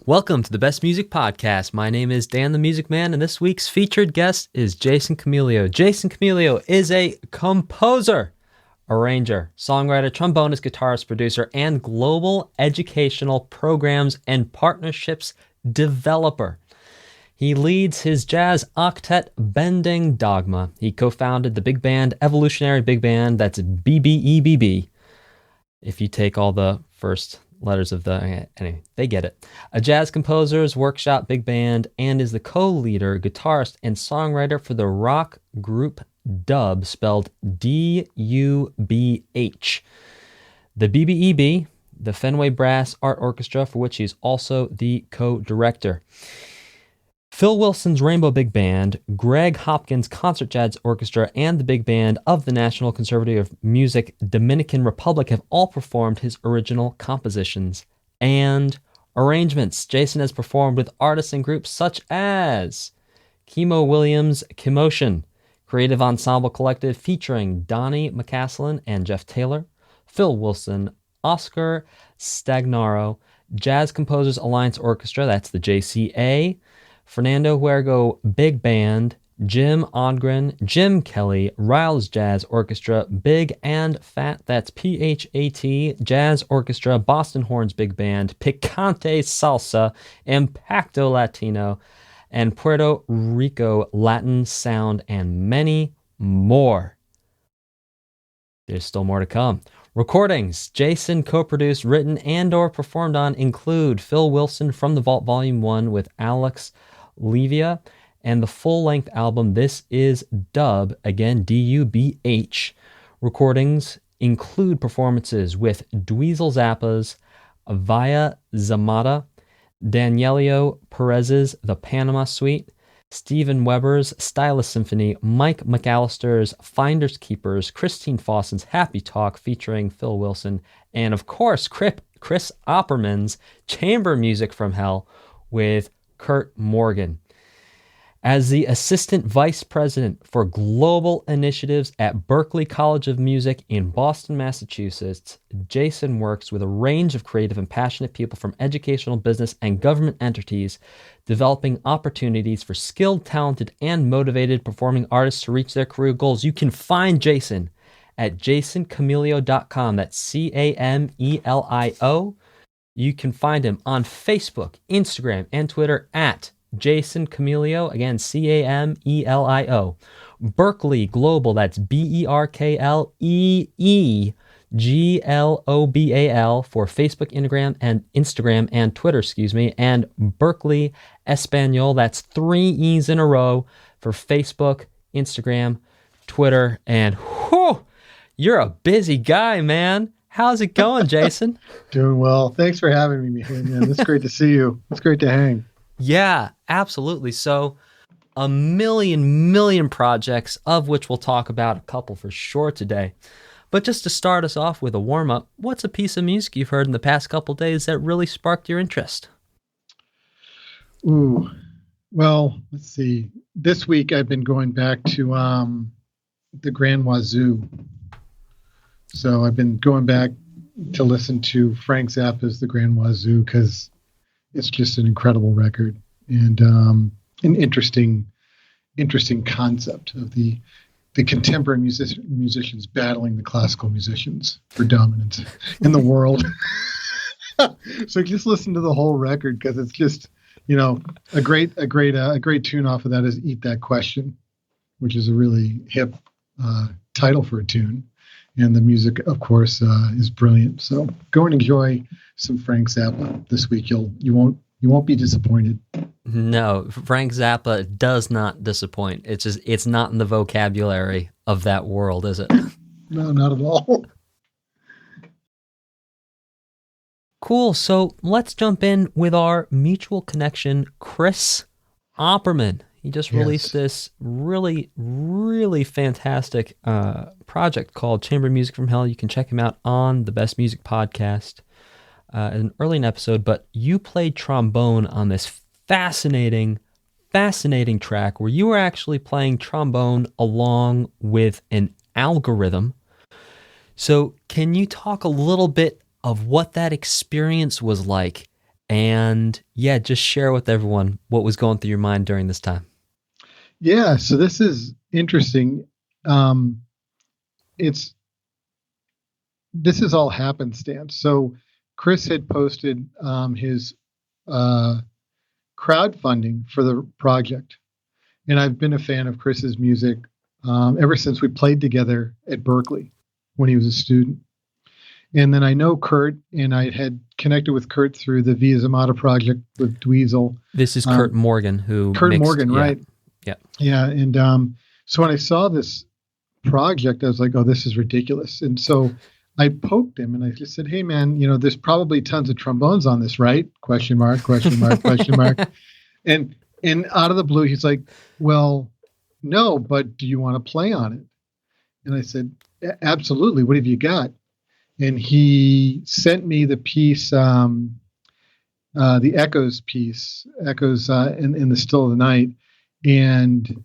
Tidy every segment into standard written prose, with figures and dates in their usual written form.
Welcome to the Best Music Podcast. My name is Dan the Music Man, and this week's featured guest is Jason Camelio. Jason Camelio is a composer, arranger, songwriter, trombonist, guitarist, producer, and global educational programs and partnerships developer. He leads his jazz octet Bending Dogma. He co-founded the big band Evolutionary Big Band, that's BBEBB. If you take all the first letters of the... Anyway, they get it. A jazz composers workshop big band, and is the co-leader, guitarist, and songwriter for the rock group DÚBH, spelled DUBH. The BBEBB, the Fenway Brass Art Orchestra, for which he's also the co-director. Phil Wilson's Rainbow Big Band, Greg Hopkin's Concert Jazz Orchestra, and the Big Band of the National Conservatory of Music, Dominican Republic, have all performed his original compositions and arrangements. Jason has performed with artists and groups such as Kimo Williams' Kimotion, Creative Ensemble Collective featuring Donnie McCaslin and Jeff Taylor, Phil Wilson, Oscar Stagnaro, Jazz Composers Alliance Orchestra, that's the JCA, Fernando Huergo Big Band, Jim Odgren, Jim Kelly, Riles Jazz Orchestra, Big and Fat, that's PHAT, Jazz Orchestra, Boston Horns Big Band, Picante Salsa, Impacto Latino, and Puerto Rico Latin Sound, and many more. There's still more to come. Recordings Jason co-produced, written, and or performed on include Phil Wilson from the Vault Volume 1 with Alex Levia, and the full-length album This Is Dub, again DUBH. Recordings include performances with Dweezil Zappa's Via Zamata, Danielio Perez's The Panama Suite, Stephen Weber's Stylus Symphony, Mike McAllister's Finders Keepers, Christine Fawson's Happy Talk featuring Phil Wilson, and of course Chris Opperman's Chamber Music from Hell with Kurt Morgan. As the Assistant Vice President for Global Initiatives at Berklee College of Music in Boston, Massachusetts, Jason works with a range of creative and passionate people from educational, business, and government entities, developing opportunities for skilled, talented, and motivated performing artists to reach their career goals. You can find Jason at jasoncamelio.com. That's Camelio. You can find him on Facebook, Instagram, and Twitter at Jason Camelio, again, Camelio. Berklee Global, that's Berkleeglobal for Facebook, Instagram, and Twitter, and Berklee Espanol, that's 3 E's in a row for Facebook, Instagram, Twitter, and whew, you're a busy guy, man. How's it going, Jason? Doing well. Thanks for having me, man. It's great to see you. It's great to hang. Yeah, absolutely. So a million projects, of which we'll talk about a couple for sure today. But just to start us off with a warm-up, what's a piece of music you've heard in the past couple days that really sparked your interest? Ooh, well, let's see. This week I've been going back to the Grand Wazoo. So I've been going back to listen to Frank Zappa's The Grand Wazoo because it's just an incredible record and an interesting concept of the contemporary musicians battling the classical musicians for dominance in the world. So just listen to the whole record because it's just, a great tune off of that is "Eat That Question," which is a really hip title for a tune. And the music, of course, is brilliant. So go and enjoy some Frank Zappa this week. You won't be disappointed. No, Frank Zappa does not disappoint. It's not in the vocabulary of that world, is it? No, not at all. Cool. So let's jump in with our mutual connection, Chris Opperman. He just released this really, really fantastic project called Chamber Music from Hell. You can check him out on the Best Music Podcast, an early episode. But you played trombone on this fascinating track where you were actually playing trombone along with an algorithm. So can you talk a little bit of what that experience was like And yeah, just share with everyone what was going through your mind during this time. Yeah, so this is interesting. This is all happenstance. So Chris had posted his crowdfunding for the project, and I've been a fan of Chris's music ever since we played together at Berklee when he was a student. And then I know Kurt, and I had connected with Kurt through the Via Zamata project with Dweezil. This is Kurt Morgan, right? Yeah. Yeah. And so when I saw this project, I was like, oh, this is ridiculous. And so I poked him and I just said, hey, man, there's probably tons of trombones on this, right? Question mark, question mark, question mark. And out of the blue, he's like, well, no, but do you want to play on it? And I said, absolutely. What have you got? And he sent me the piece, the Echoes piece, Echoes in the Still of the Night. And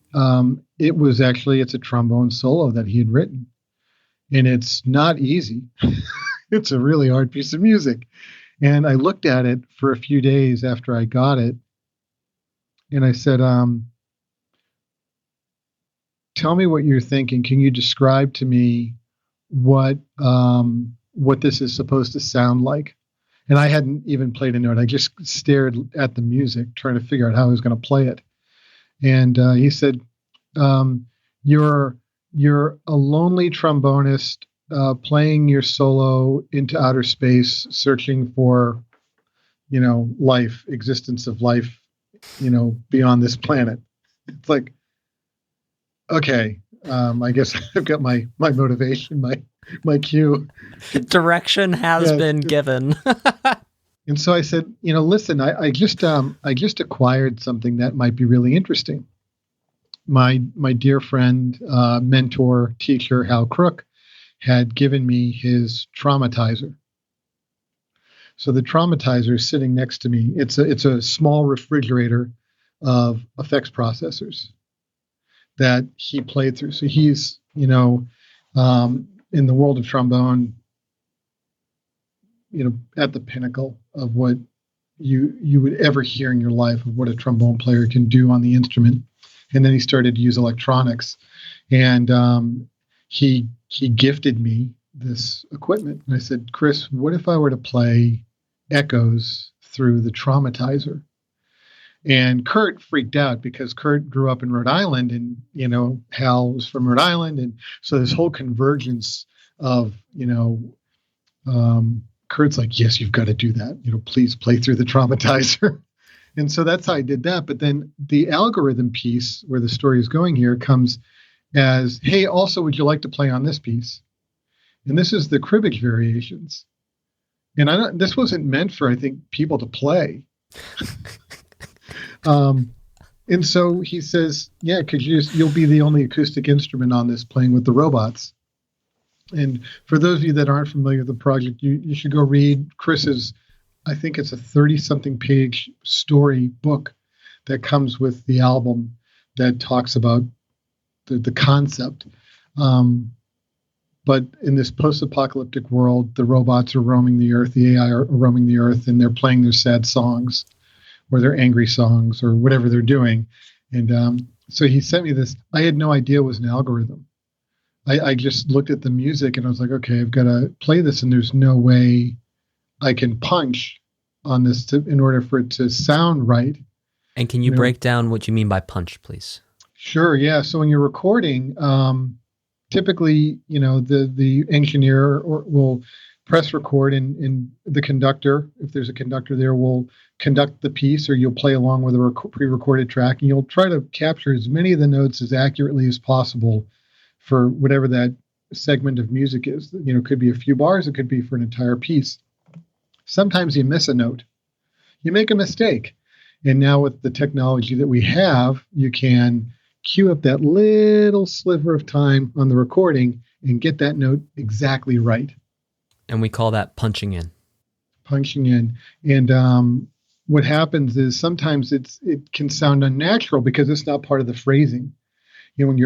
it's a trombone solo that he had written. And it's not easy. It's a really hard piece of music. And I looked at it for a few days after I got it. And I said, tell me what you're thinking. Can you describe to me what this is supposed to sound like? And I hadn't even played a note. I just stared at the music, trying to figure out how I was going to play it. And he said, you're a lonely trombonist playing your solo into outer space, searching for, life, existence of life, beyond this planet. It's like, okay, I guess I've got my motivation, my cue. Direction has been given. And so I said, listen, I just acquired something that might be really interesting. My dear friend, mentor, teacher, Hal Crook, had given me his traumatizer. So the traumatizer is sitting next to me. It's a small refrigerator of effects processors that he played through. So he's, in the world of trombone, at the pinnacle of what you would ever hear in your life of what a trombone player can do on the instrument. And then he started to use electronics, and he gifted me this equipment. And I said, Chris, what if I were to play Echoes through the traumatizer? And Kurt freaked out because Kurt grew up in Rhode Island, and, Hal was from Rhode Island. And so this whole convergence of, Kurt's like, yes, you've got to do that. Please play through the traumatizer. And so that's how I did that. But then the algorithm piece, where the story is going here, comes as, hey, also, would you like to play on this piece? And this is the cribbage variations. And this wasn't meant for, I think, people to play. And so he says, yeah, because you'll be the only acoustic instrument on this playing with the robots. And for those of you that aren't familiar with the project, you should go read Chris's, I think it's a 30-something page story book that comes with the album that talks about the concept. But in this post-apocalyptic world, the robots are roaming the earth, the AI are roaming the earth, and they're playing their sad songs or their angry songs or whatever they're doing. And so he sent me this. I had no idea it was an algorithm. I just looked at the music and I was like, okay, I've got to play this, and there's no way I can punch on this in order for it to sound right. And can you break down what you mean by punch, please? Sure, yeah. So when you're recording, typically, the engineer will press record, and the conductor, if there's a conductor there, will conduct the piece, or you'll play along with a pre-recorded track, and you'll try to capture as many of the notes as accurately as possible for whatever that segment of music is. It could be a few bars, it could be for an entire piece. Sometimes you miss a note. You make a mistake. And now with the technology that we have, you can cue up that little sliver of time on the recording and get that note exactly right. And we call that punching in. Punching in. And what happens is sometimes it can sound unnatural because it's not part of the phrasing. When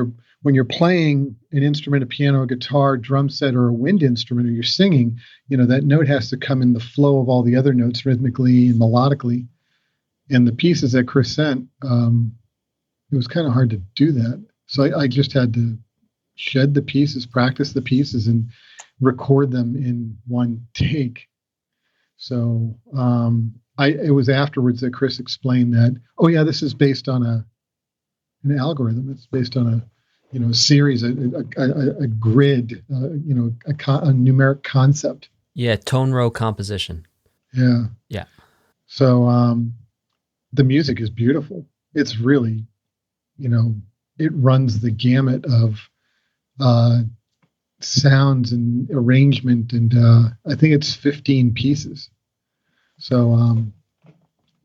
when you're playing an instrument, a piano, a guitar, drum set, or a wind instrument, or you're singing, that note has to come in the flow of all the other notes rhythmically and melodically. And the pieces that Chris sent, it was kind of hard to do that. So I just had to shed the pieces, practice the pieces, and record them in one take. So it was afterwards that Chris explained that, oh yeah, this is based on an algorithm. It's based on a series, a grid, a numeric concept. Yeah, tone row composition. Yeah. Yeah. So the music is beautiful. It's really, it runs the gamut of sounds and arrangement, and I think it's 15 pieces. So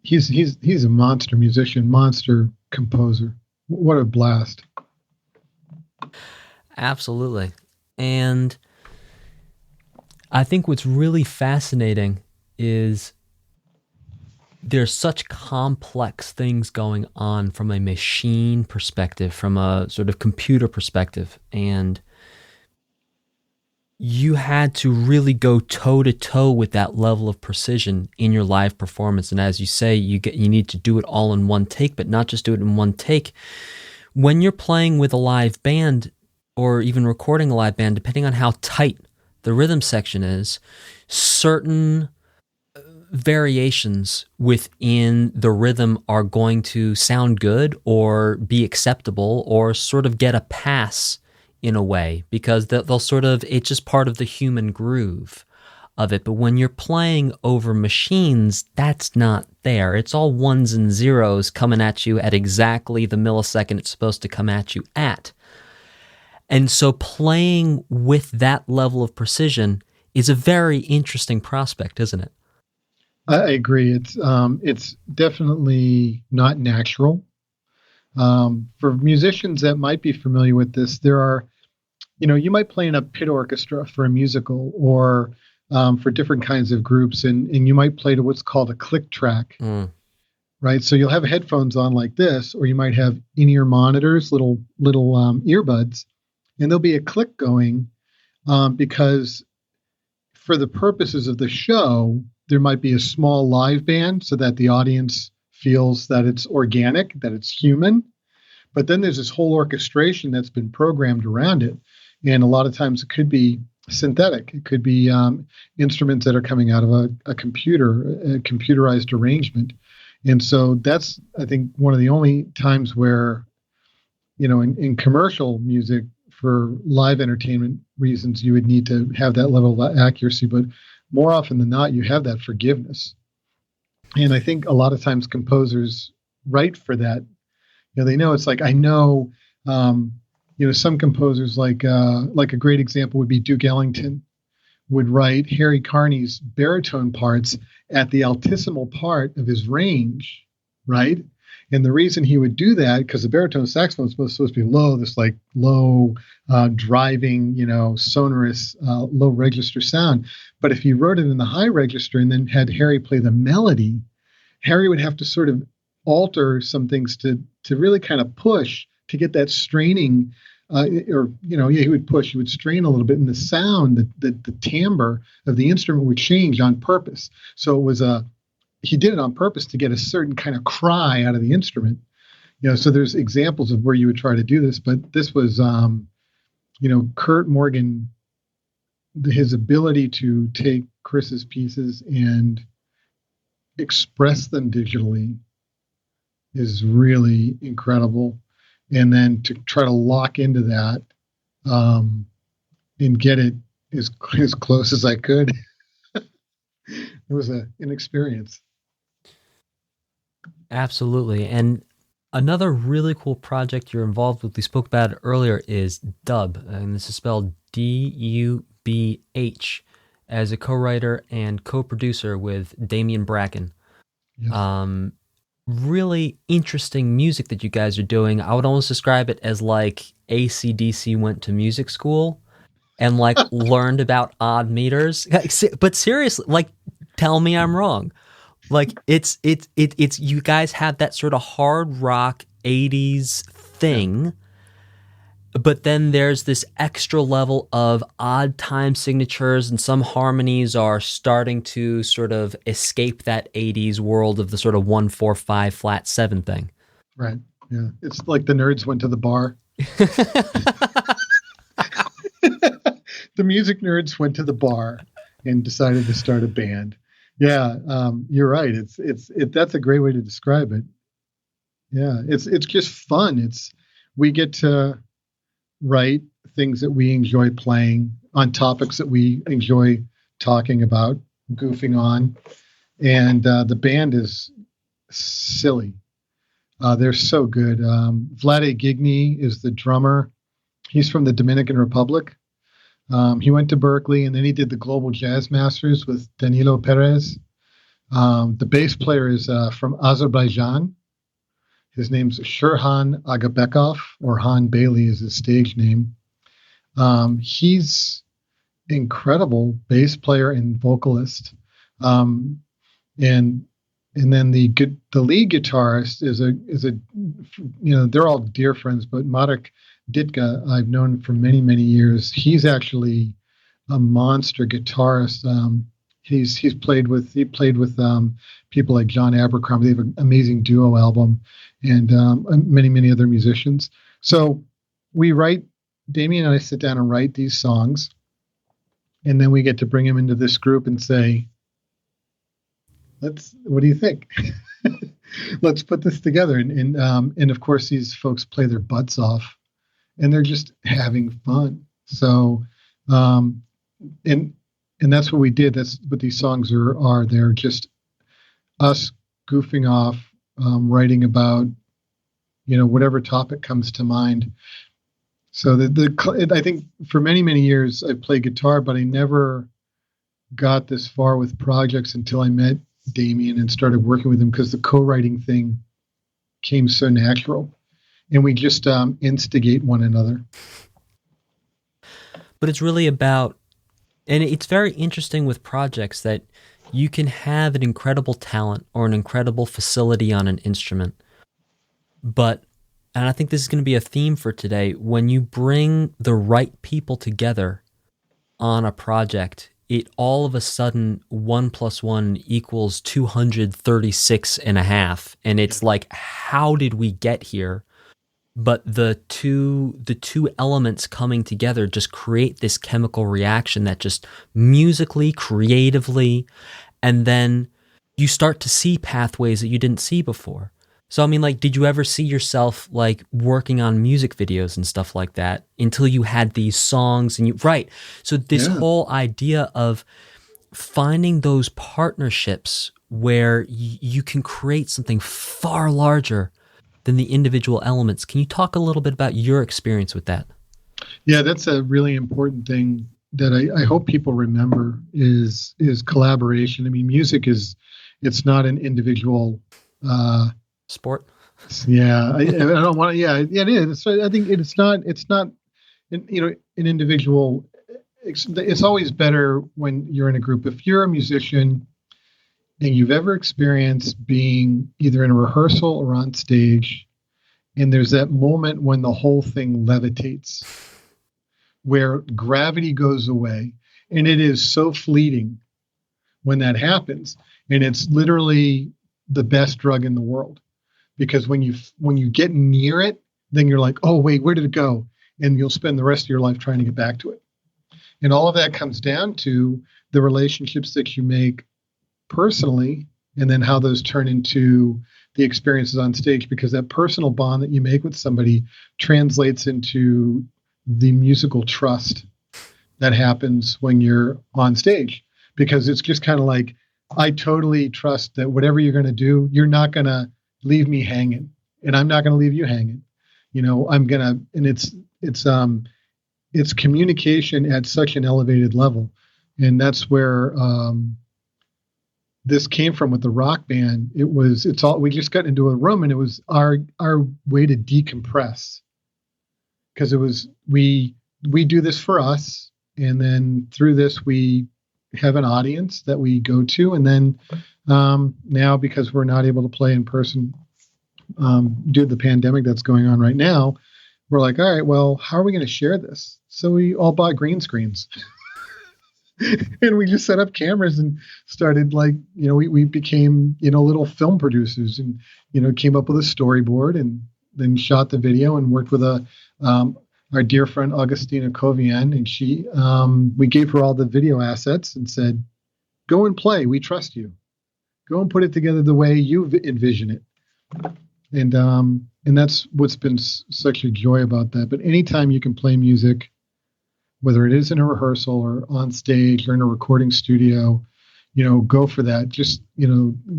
he's a monster musician, monster composer. What a blast. Absolutely. And I think what's really fascinating is there's such complex things going on from a machine perspective, from a sort of computer perspective, and you had to really go toe-to-toe with that level of precision in your live performance. And as you say, you need to do it all in one take, but not just do it in one take. When you're playing with a live band, or even recording a live band, depending on how tight the rhythm section is, certain variations within the rhythm are going to sound good or be acceptable or sort of get a pass in a way, because they'll sort of, it's just part of the human groove of it. But when you're playing over machines, that's not there. It's all ones and zeros coming at you at exactly the millisecond it's supposed to come at you at. And so playing with that level of precision is a very interesting prospect, isn't it? I agree. It's definitely not natural. For musicians that might be familiar with this, there are, you might play in a pit orchestra for a musical, or for different kinds of groups, and you might play to what's called a click track, right? So you'll have headphones on like this, or you might have in-ear monitors, little earbuds, and there'll be a click going because for the purposes of the show, there might be a small live band so that the audience feels that it's organic, that it's human. But then there's this whole orchestration that's been programmed around it. And a lot of times it could be synthetic. It could be instruments that are coming out of a computer, a computerized arrangement. And so that's, I think, one of the only times where, in commercial music, for live entertainment reasons, you would need to have that level of accuracy. But more often than not, you have that forgiveness. And I think a lot of times composers write for that. They know, it's like, I know, some composers, like a great example would be Duke Ellington, would write Harry Carney's baritone parts at the altissimo part of his range, right? And the reason he would do that, because the baritone saxophone is supposed to be low, this like low, driving, sonorous, low register sound. But if he wrote it in the high register and then had Harry play the melody, Harry would have to sort of alter some things to really kind of push to get that straining, he would strain a little bit, and the sound, the timbre of the instrument would change on purpose. So it was he did it on purpose to get a certain kind of cry out of the instrument. So there's examples of where you would try to do this, but this was, Kurt Morgan, his ability to take Chris's pieces and express them digitally is really incredible. And then to try to lock into that and get it as close as I could, it was an experience. Absolutely. And another really cool project you're involved with, we spoke about it earlier, is DÚBH, and this is spelled DUBH, as a co-writer and co-producer with Damien Bracken. Yes. Really interesting music that you guys are doing. I would almost describe it as like AC/DC went to music school and like learned about odd meters. But seriously, like, tell me I'm wrong. Like it's you guys have that sort of hard rock 80s thing, But then there's this extra level of odd time signatures, and some harmonies are starting to sort of escape that 80s world of the sort of 1-4-5 flat 7 thing. Right. Yeah. It's like the nerds went to the bar. The music nerds went to the bar and decided to start a band. Yeah, you're right. That's a great way to describe it. Yeah, it's just fun. We get to write things that we enjoy playing on topics that we enjoy talking about, goofing on, and the band is silly. They're so good. Vlade Gigny is the drummer. He's from the Dominican Republic. He went to Berklee, and then he did the Global Jazz Masters with Danilo Perez. The bass player is from Azerbaijan. His name's Shurhan Agabekov, or Han Bailey is his stage name. He's incredible bass player and vocalist. And then the lead guitarist is a they're all dear friends, but Marek Ditka I've known for many, many years. He's actually a monster guitarist. He played with people like John Abercrombie. They have an amazing duo album, and many, many other musicians. So Damien and I sit down and write these songs, and then we get to bring them into this group and say, what do you think? Let's put this together. And of course, these folks play their butts off, and they're just having fun. So, and that's what we did. That's what these songs are. They're just us goofing off, writing about, whatever topic comes to mind. So I think for many, many years I played guitar, but I never got this far with projects until I met Damien and started working with him, because the co-writing thing came so natural, and we just instigate one another. But it's really about, and it's very interesting with projects that you can have an incredible talent or an incredible facility on an instrument, and I think this is going to be a theme for today, when you bring the right people together on a project, it all of a sudden 1 + 1 = 236.5, and it's like, how did we get here? But the two elements coming together just create this chemical reaction that just musically, creatively, and then you start to see pathways that you didn't see before. So, I mean, like, did you ever see yourself, like, working on music videos and stuff like that until you had these songs and right. So this whole idea of finding those partnerships where you can create something far larger than the individual elements. Can you talk a little bit about your experience with that? Yeah, that's a really important thing that I hope people remember is collaboration. I mean, music it's not an individual sport. Yeah, I don't want to. Yeah, it is. So I think it's not an individual. It's always better when you're in a group. If you're a musician and you've ever experienced being either in a rehearsal or on stage, and there's that moment when the whole thing levitates, where gravity goes away, and it is so fleeting when that happens, and it's literally the best drug in the world, because when you get near it, then you're like, oh wait, where did it go? And you'll spend the rest of your life trying to get back to it. And all of that comes down to the relationships that you make personally, and then how those turn into the experiences on stage, because that personal bond that you make with somebody translates into the musical trust that happens when you're on stage, because it's just kind of like, I totally trust that whatever you're going to do, you're not going to leave me hanging, and I'm not going to leave you hanging. I'm going to, and it's communication at such an elevated level. And that's where this came from with the rock band. We just got into a room, and it was our way to decompress, because it was, we do this for us. And then through this, we have an audience that we go to. And then now, because we're not able to play in person due to the pandemic that's going on right now, we're like, all right, well, how are we going to share this? So we all bought green screens. And we just set up cameras and started we became, little film producers and, came up with a storyboard and then shot the video and worked with our dear friend, Augustina Covian. And we gave her all the video assets and said, go and play. We trust you. Go and put it together the way you envision it. And that's what's been such a joy about that. But anytime you can play music, whether it is in a rehearsal or on stage or in a recording studio, go for that. Just,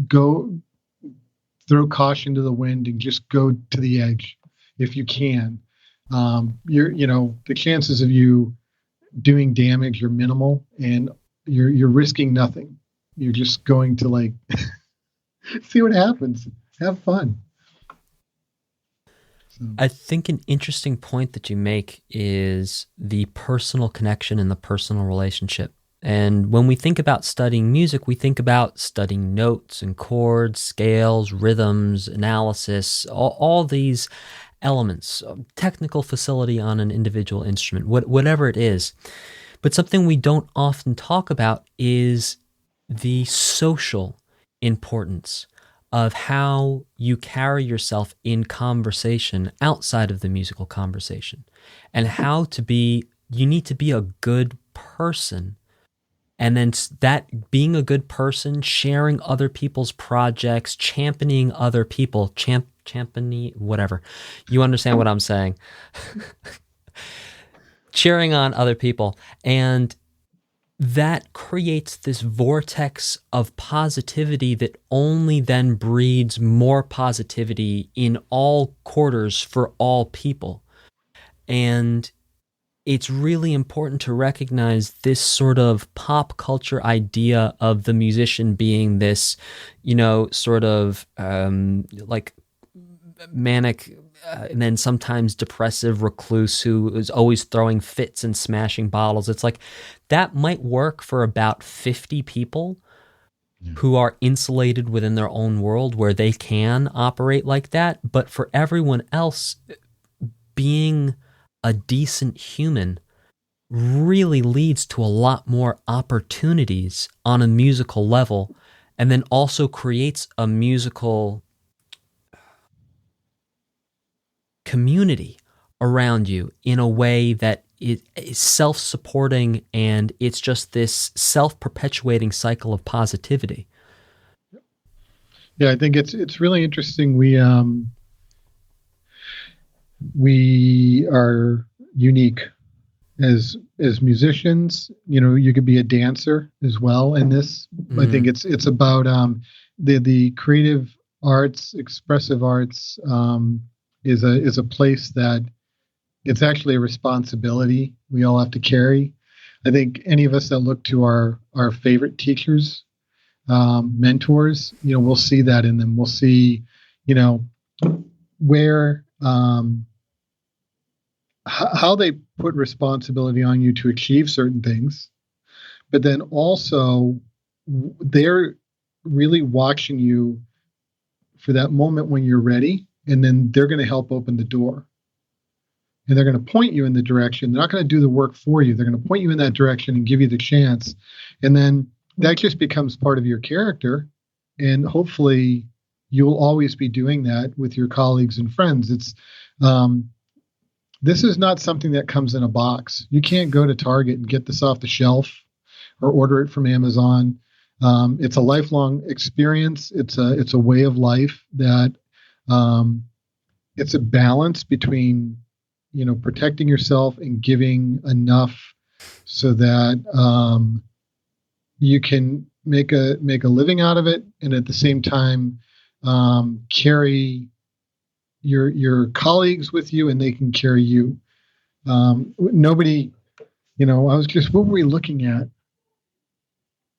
go throw caution to the wind and just go to the edge if you can. The chances of you doing damage are minimal, and you're risking nothing. You're just going to see what happens. Have fun. I think an interesting point that you make is the personal connection and the personal relationship. And when we think about studying music, we think about studying notes and chords, scales, rhythms, analysis, all these elements, technical facility on an individual instrument, whatever it is. But something we don't often talk about is the social importance of how you carry yourself in conversation outside of the musical conversation, and how you need to be a good person. And then that being a good person, sharing other people's projects, championing other people, championing, whatever. You understand what I'm saying. Cheering on other people. And that creates this vortex of positivity that only then breeds more positivity in all quarters for all people. And it's really important to recognize this sort of pop culture idea of the musician being this, sort of manic and then sometimes depressive recluse who is always throwing fits and smashing bottles. It's like that might work for about 50 people who are insulated within their own world where they can operate like that. But for everyone else, being a decent human really leads to a lot more opportunities on a musical level, and then also creates a musical community around you in a way that it is self-supporting, and it's just this self-perpetuating cycle of positivity. Yeah, I think it's really interesting. We are unique as musicians. You could be a dancer as well in this. Mm-hmm. I think it's about the creative arts, expressive arts. Is a place that it's actually a responsibility we all have to carry. I think any of us that look to our favorite teachers, mentors, we'll see that in them. We'll see, where how they put responsibility on you to achieve certain things, but then also they're really watching you for that moment when you're ready. And then they're going to help open the door. And they're going to point you in the direction. They're not going to do the work for you. They're going to point you in that direction and give you the chance. And then that just becomes part of your character. And hopefully you'll always be doing that with your colleagues and friends. This is not something that comes in a box. You can't go to Target and get this off the shelf or order it from Amazon. It's a lifelong experience. It's a way of life that it's a balance between, protecting yourself and giving enough so that you can make a living out of it, and at the same time carry your colleagues with you, and they can carry you. Nobody, what were we looking at?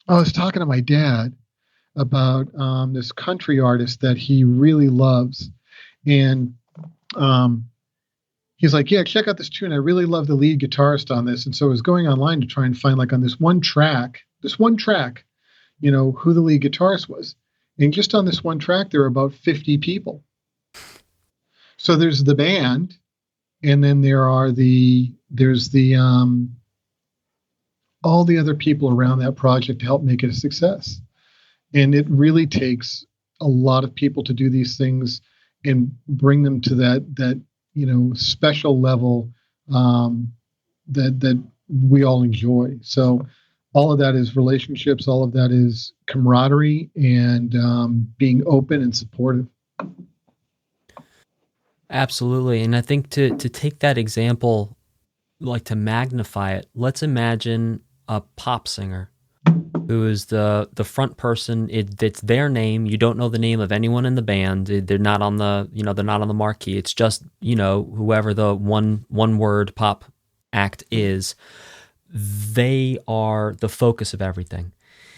I was talking to my dad about this country artist that he really loves. And he's like, yeah, check out this tune. I really love the lead guitarist on this. And so I was going online to try and find, on this one track, who the lead guitarist was. And just on this one track, there were about 50 people. So there's the band, and then there's the all the other people around that project to help make it a success. And it really takes a lot of people to do these things and bring them to that special level that we all enjoy. So all of that is relationships, all of that is camaraderie, and being open and supportive. Absolutely. And I think to take that example, like to magnify it, let's imagine a pop singer who is the front person. It's their name. You don't know the name of anyone in the band. They're not on the they're not on the marquee. It's just whoever the one word pop act is. They are the focus of everything.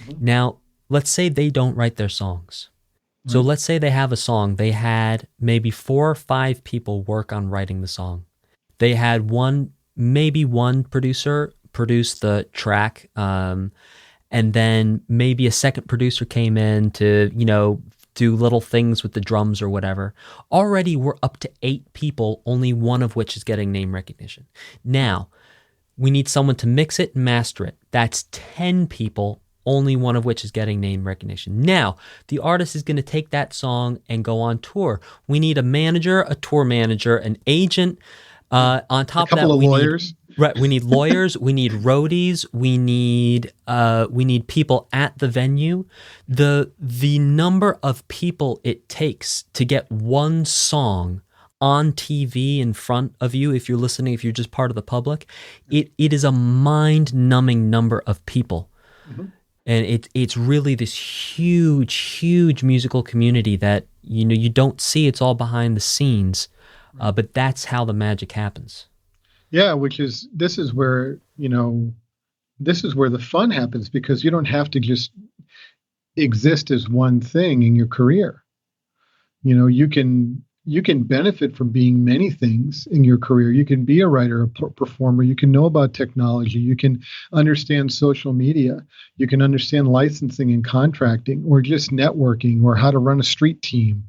Mm-hmm. Now, let's say they don't write their songs. Right. So let's say they have a song. They had maybe 4 or 5 people work on writing the song. They had maybe one producer produce the track, and then maybe a second producer came in to, do little things with the drums or whatever. Already we're up to 8 people, only one of which is getting name recognition. Now, we need someone to mix it and master it. That's 10 people, only one of which is getting name recognition. Now, the artist is going to take that song and go on tour. We need a manager, a tour manager, an agent. On top of that, we lawyers. We need lawyers. We need roadies. We need people at the venue. The number of people it takes to get one song on TV in front of you, if you're listening, if you're just part of the public, it is a mind-numbing number of people. Mm-hmm. And it's really this huge musical community that you don't see. It's all behind the scenes, but that's how the magic happens. Yeah, this is where the fun happens, because you don't have to just exist as one thing in your career. You can benefit from being many things in your career. You can be a writer, a performer. You can know about technology. You can understand social media. You can understand licensing and contracting, or just networking, or how to run a street team.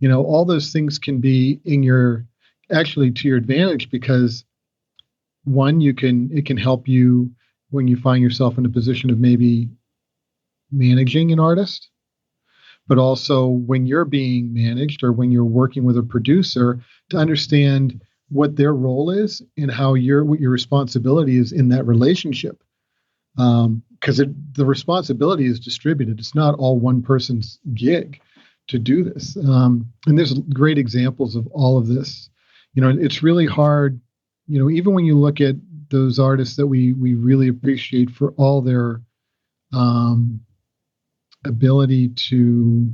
All those things can be actually to your advantage, because one, it can help you when you find yourself in a position of maybe managing an artist. But also when you're being managed, or when you're working with a producer, to understand what their role is and what your responsibility is in that relationship. Because the responsibility is distributed. It's not all one person's gig to do this. And there's great examples of all of this. It's really hard, even when you look at those artists that we really appreciate for all their ability to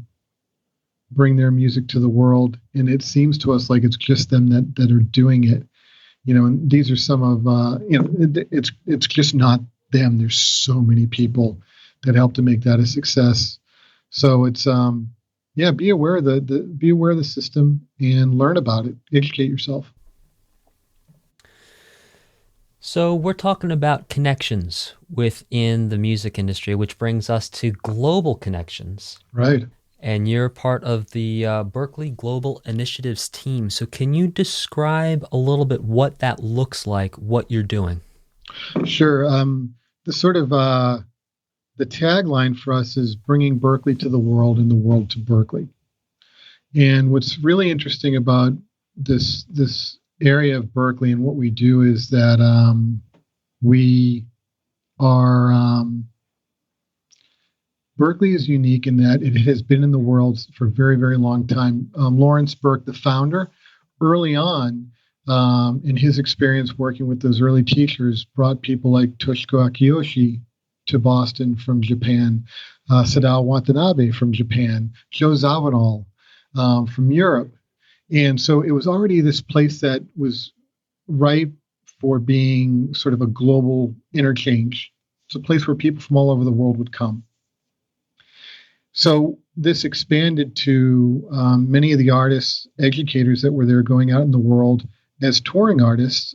bring their music to the world, and it seems to us like it's just them that are doing it, and these are some of it's just not them. There's so many people that help to make that a success. So it's be aware of the system and learn about it, educate yourself. So we're talking about connections within the music industry, which brings us to global connections. Right. And you're part of the Berklee Global Initiatives team. So can you describe a little bit what that looks like, what you're doing? Sure. The sort of the tagline for us is bringing Berklee to the world and the world to Berklee. And what's really interesting about this area of Berklee and what we do is that we are Berklee is unique in that it has been in the world for a very, very long time. Lawrence Burke, the founder, early on in his experience working with those early teachers, brought people like Toshiko Akiyoshi to Boston from Japan, Sadao Watanabe from Japan, Joe Zawinul from Europe. And so it was already this place that was ripe for being sort of a global interchange. It's a place where people from all over the world would come. So this expanded to many of the artists, educators that were there going out in the world as touring artists.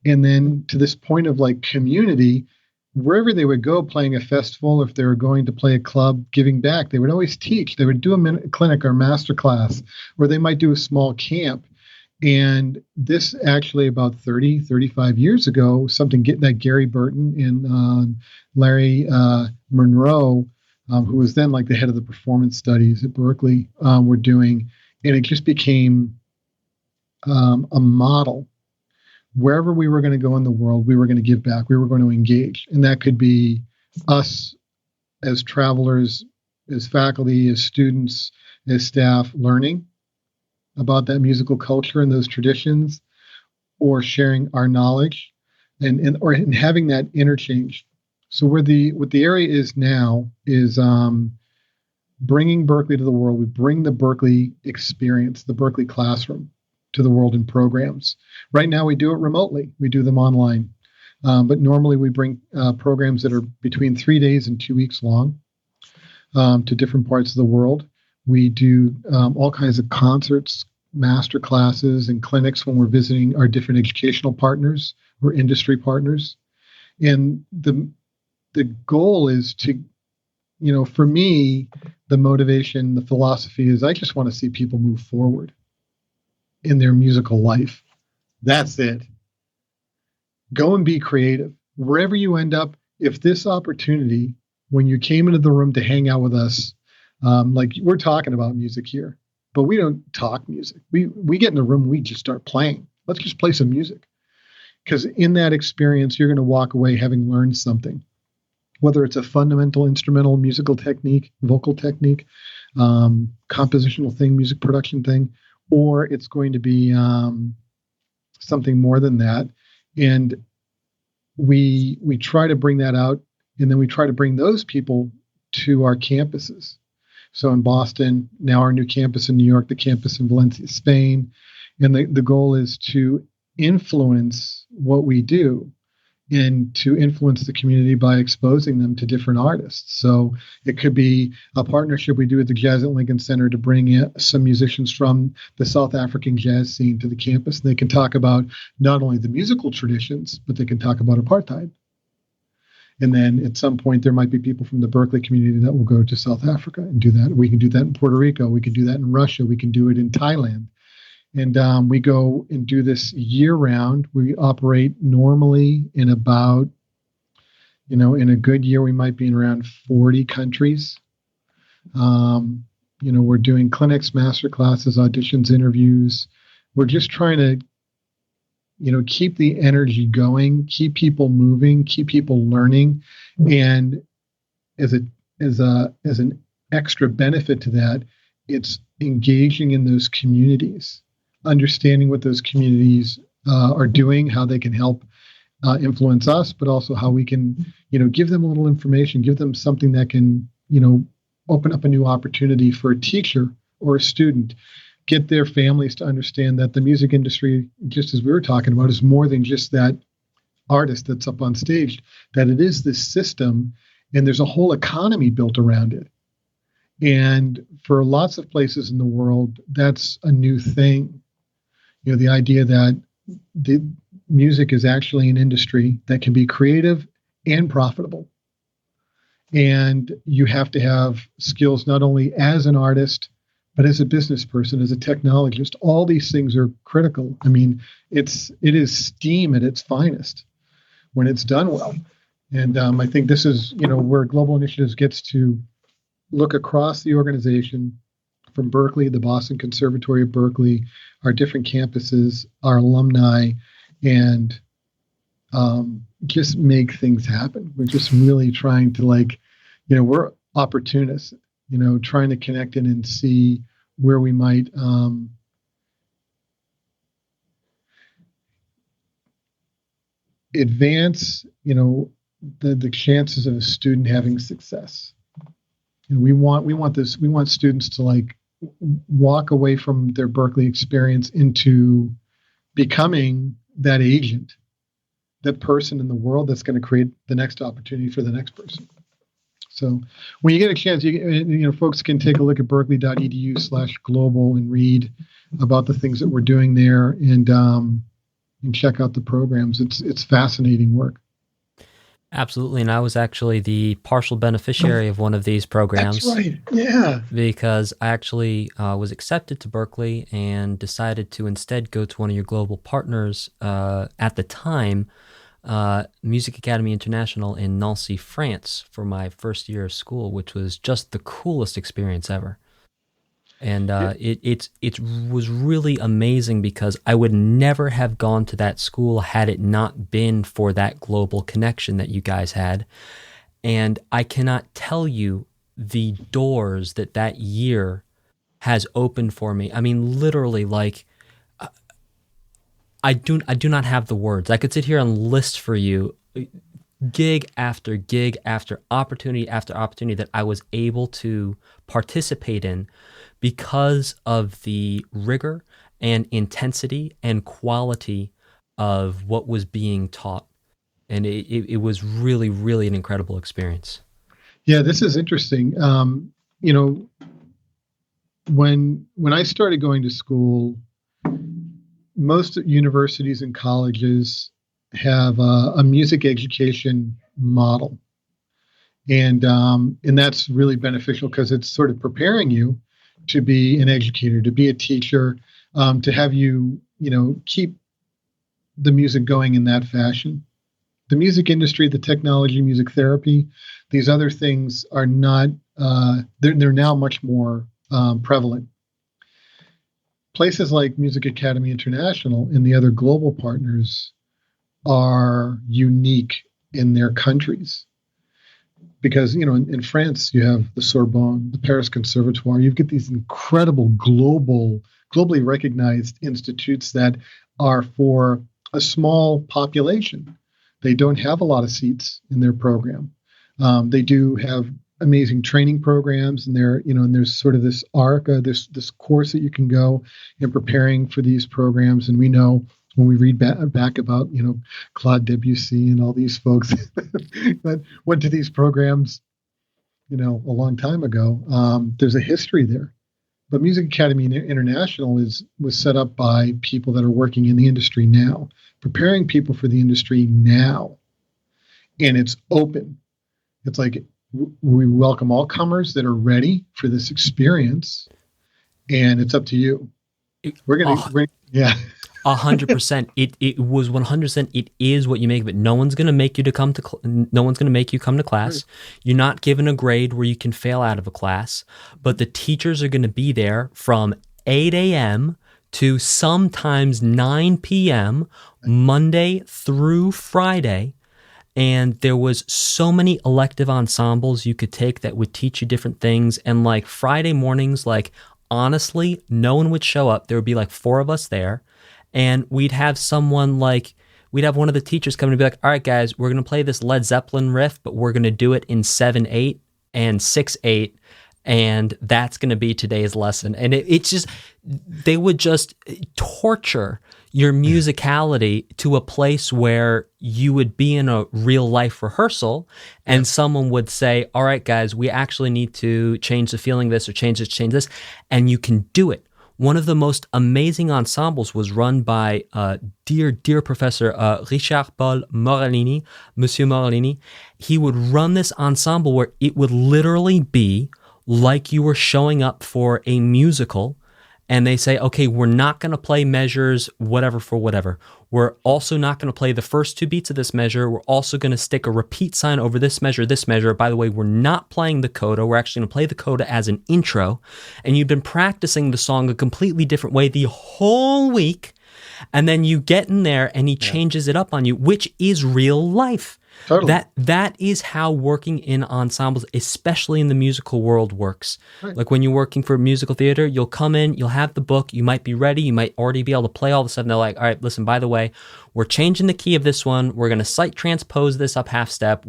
And then to this point of like community, wherever they would go playing a festival, if they were going to play a club, giving back, they would always teach. They would do a clinic or master class, or they might do a small camp. And this actually about 30, 35 years ago, something that Gary Burton and Larry Monroe, who was then like the head of the performance studies at Berklee, were doing. And it just became a model. Wherever we were going to go in the world, we were going to give back. We were going to engage. And that could be us as travelers, as faculty, as students, as staff, learning about that musical culture and those traditions, or sharing our knowledge or having that interchange. So what the area is now is bringing Berklee to the world. We bring the Berklee experience, the Berklee classroom, to the world in programs. Right now we do it remotely. We do them online. But normally we bring programs that are between 3 days and 2 weeks long to different parts of the world. We do all kinds of concerts, master classes, and clinics when we're visiting our different educational partners or industry partners. And the goal is to, for me, the motivation, the philosophy is I just want to see people move forward in their musical life. That's it. Go and be creative. Wherever you end up, if this opportunity, when you came into the room to hang out with us, like we're talking about music here, but we don't talk music. We get in the room, we just start playing. Let's just play some music. Because in that experience, you're going to walk away having learned something, whether it's a fundamental instrumental musical technique, vocal technique, compositional thing, music production thing, or it's going to be something more than that. And we try to bring that out, and then we try to bring those people to our campuses. So in Boston, now our new campus in New York, the campus in Valencia, Spain. And the goal is to influence what we do and to influence the community by exposing them to different artists. So it could be a partnership we do with the Jazz at Lincoln Center to bring in some musicians from the South African jazz scene to the campus. And they can talk about not only the musical traditions, but they can talk about apartheid. And then at some point, there might be people from the Berklee community that will go to South Africa and do that. We can do that in Puerto Rico. We can do that in Russia. We can do it in Thailand. And we go and do this year round. We operate normally in about, in a good year, we might be in around 40 countries. We're doing clinics, master classes, auditions, interviews. We're just trying to, keep the energy going, keep people moving, keep people learning. And as an extra benefit to that, it's engaging in those communities, understanding what those communities are doing, how they can help influence us, but also how we can, give them a little information, give them something that can, open up a new opportunity for a teacher or a student, get their families to understand that the music industry, just as we were talking about, is more than just that artist that's up on stage, that it is this system and there's a whole economy built around it. And for lots of places in the world, that's a new thing. The idea that the music is actually an industry that can be creative and profitable. And you have to have skills not only as an artist, but as a business person, as a technologist. All these things are critical. I mean, it is STEAM at its finest when it's done well. And I think this is, where Global Initiatives gets to look across the organization, from Berklee, the Boston Conservatory of Berklee, our different campuses, our alumni, and just make things happen. We're just really trying to we're opportunists, trying to connect in and see where we might advance, the chances of a student having success. We want students to walk away from their Berklee experience into becoming that agent, that person in the world that's going to create the next opportunity for the next person. So when you get a chance, folks can take a look at berklee.edu/global and read about the things that we're doing there and check out the programs. It's fascinating work. Absolutely. And I was actually the partial beneficiary of one of these programs. That's right. Yeah. Because I actually was accepted to Berklee and decided to instead go to one of your global partners at the time, Music Academy International in Nancy, France, for my first year of school, which was just the coolest experience ever. And it was really amazing because I would never have gone to that school had it not been for that global connection that you guys had. And I cannot tell you the doors that year has opened for me. I mean, literally, like, I do not have the words. I could sit here and list for you gig after opportunity that I was able to participate in because of the rigor and intensity and quality of what was being taught. And it was really, really an incredible experience. Yeah, this is interesting. When I started going to school, most universities and colleges have a music education model, and that's really beneficial because it's sort of preparing you to be an educator, to be a teacher, to have you keep the music going in that fashion. The music industry, the technology, music therapy, these other things are not, they're now much more prevalent. Places like Music Academy International and the other global partners are unique in their countries. Because, in France, you have the Sorbonne, the Paris Conservatoire. You've got these incredible globally recognized institutes that are for a small population. They don't have a lot of seats in their program. They do have amazing training programs, and there's sort of this arc, this course that you can go in preparing for these programs. And we know when we read back about Claude Debussy and all these folks that went to these programs, a long time ago. There's a history there. But Music Academy International was set up by people that are working in the industry now, preparing people for the industry now. And it's open. It's like we welcome all comers that are ready for this experience, and it's up to you. We're going to, yeah. 100%. It was 100%. It is what you make of it. No one's going to make you come to class. Right. You're not given a grade where you can fail out of a class, but the teachers are going to be there from 8 a.m. to sometimes 9 p.m. Monday through Friday. And there was so many elective ensembles you could take that would teach you different things. And like Friday mornings, like honestly, no one would show up. There would be like 4 of us there. And we'd have one of the teachers come and be like, all right, guys, we're going to play this Led Zeppelin riff, but we're going to do it in 7/8 and 6/8. And that's going to be today's lesson. And it's just, they would just torture your musicality to a place where you would be in a real life rehearsal and someone would say, all right, guys, we actually need to change the feeling this or change this. And you can do it. One of the most amazing ensembles was run by dear Professor Richard Paul Morellini, Monsieur Morellini. He would run this ensemble where it would literally be like you were showing up for a musical, and they say, okay, we're not going to play measures, whatever for whatever. We're also not going to play the first 2 beats of this measure. We're also going to stick a repeat sign over this measure. By the way, we're not playing the coda. We're actually going to play the coda as an intro. And you've been practicing the song a completely different way the whole week. And then you get in there and he changes it up on you, which is real life. Totally. That is how working in ensembles, especially in the musical world, works. Right. Like when you're working for musical theater, you'll come in, you'll have the book, you might be ready, you might already be able to play all the stuff, and they're like, all right, listen, by the way, we're changing the key of this one, we're going to sight transpose this up half step,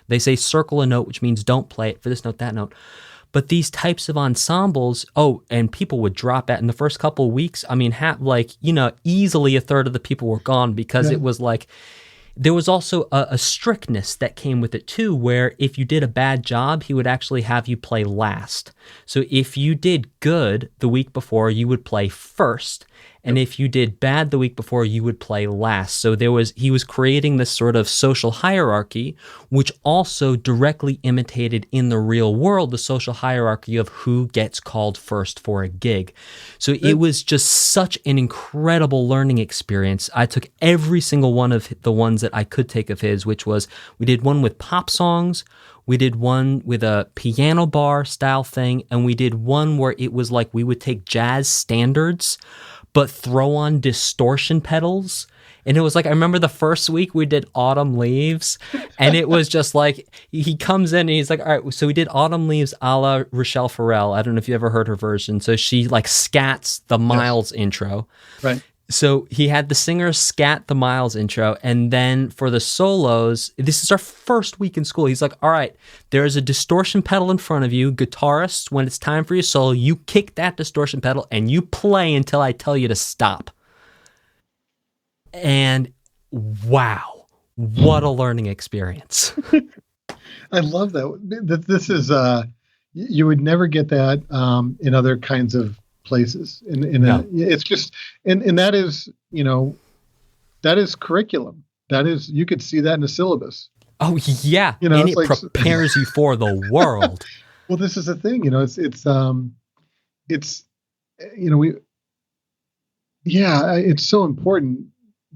they say circle a note, which means don't play it for this note, that note. But these types of ensembles, and people would drop out in the first couple of weeks. I mean, easily a third of the people were gone because it was like, there was also a strictness that came with it too, where if you did a bad job, he would actually have you play last. So if you did good the week before, you would play first. And if you did bad the week before, you would play last. So he was creating this sort of social hierarchy, which also directly imitated in the real world the social hierarchy of who gets called first for a gig. So it was just such an incredible learning experience. I took every single one of the ones that I could take of his, which was, we did one with pop songs, we did one with a piano bar style thing, and we did one where it was like we would take jazz standards but throw on distortion pedals. And it was like, I remember the first week we did Autumn Leaves, and it was just like, he comes in and he's like, all right, so we did Autumn Leaves a la Rochelle Farrell. I don't know if you ever heard her version. So she like scats the Miles intro. Right. So he had the singer scat the Miles intro, and then for the solos, this is our first week in school. He's like, all right, there's a distortion pedal in front of you. Guitarists, when it's time for your solo, you kick that distortion pedal and you play until I tell you to stop. And wow, what a learning experience. I love that. This is, you would never get that in other kinds of places. It's just, and that is, that is curriculum. That is, you could see that in the syllabus. Oh yeah. And it like, prepares you for the world. Well, this is the thing, it's so important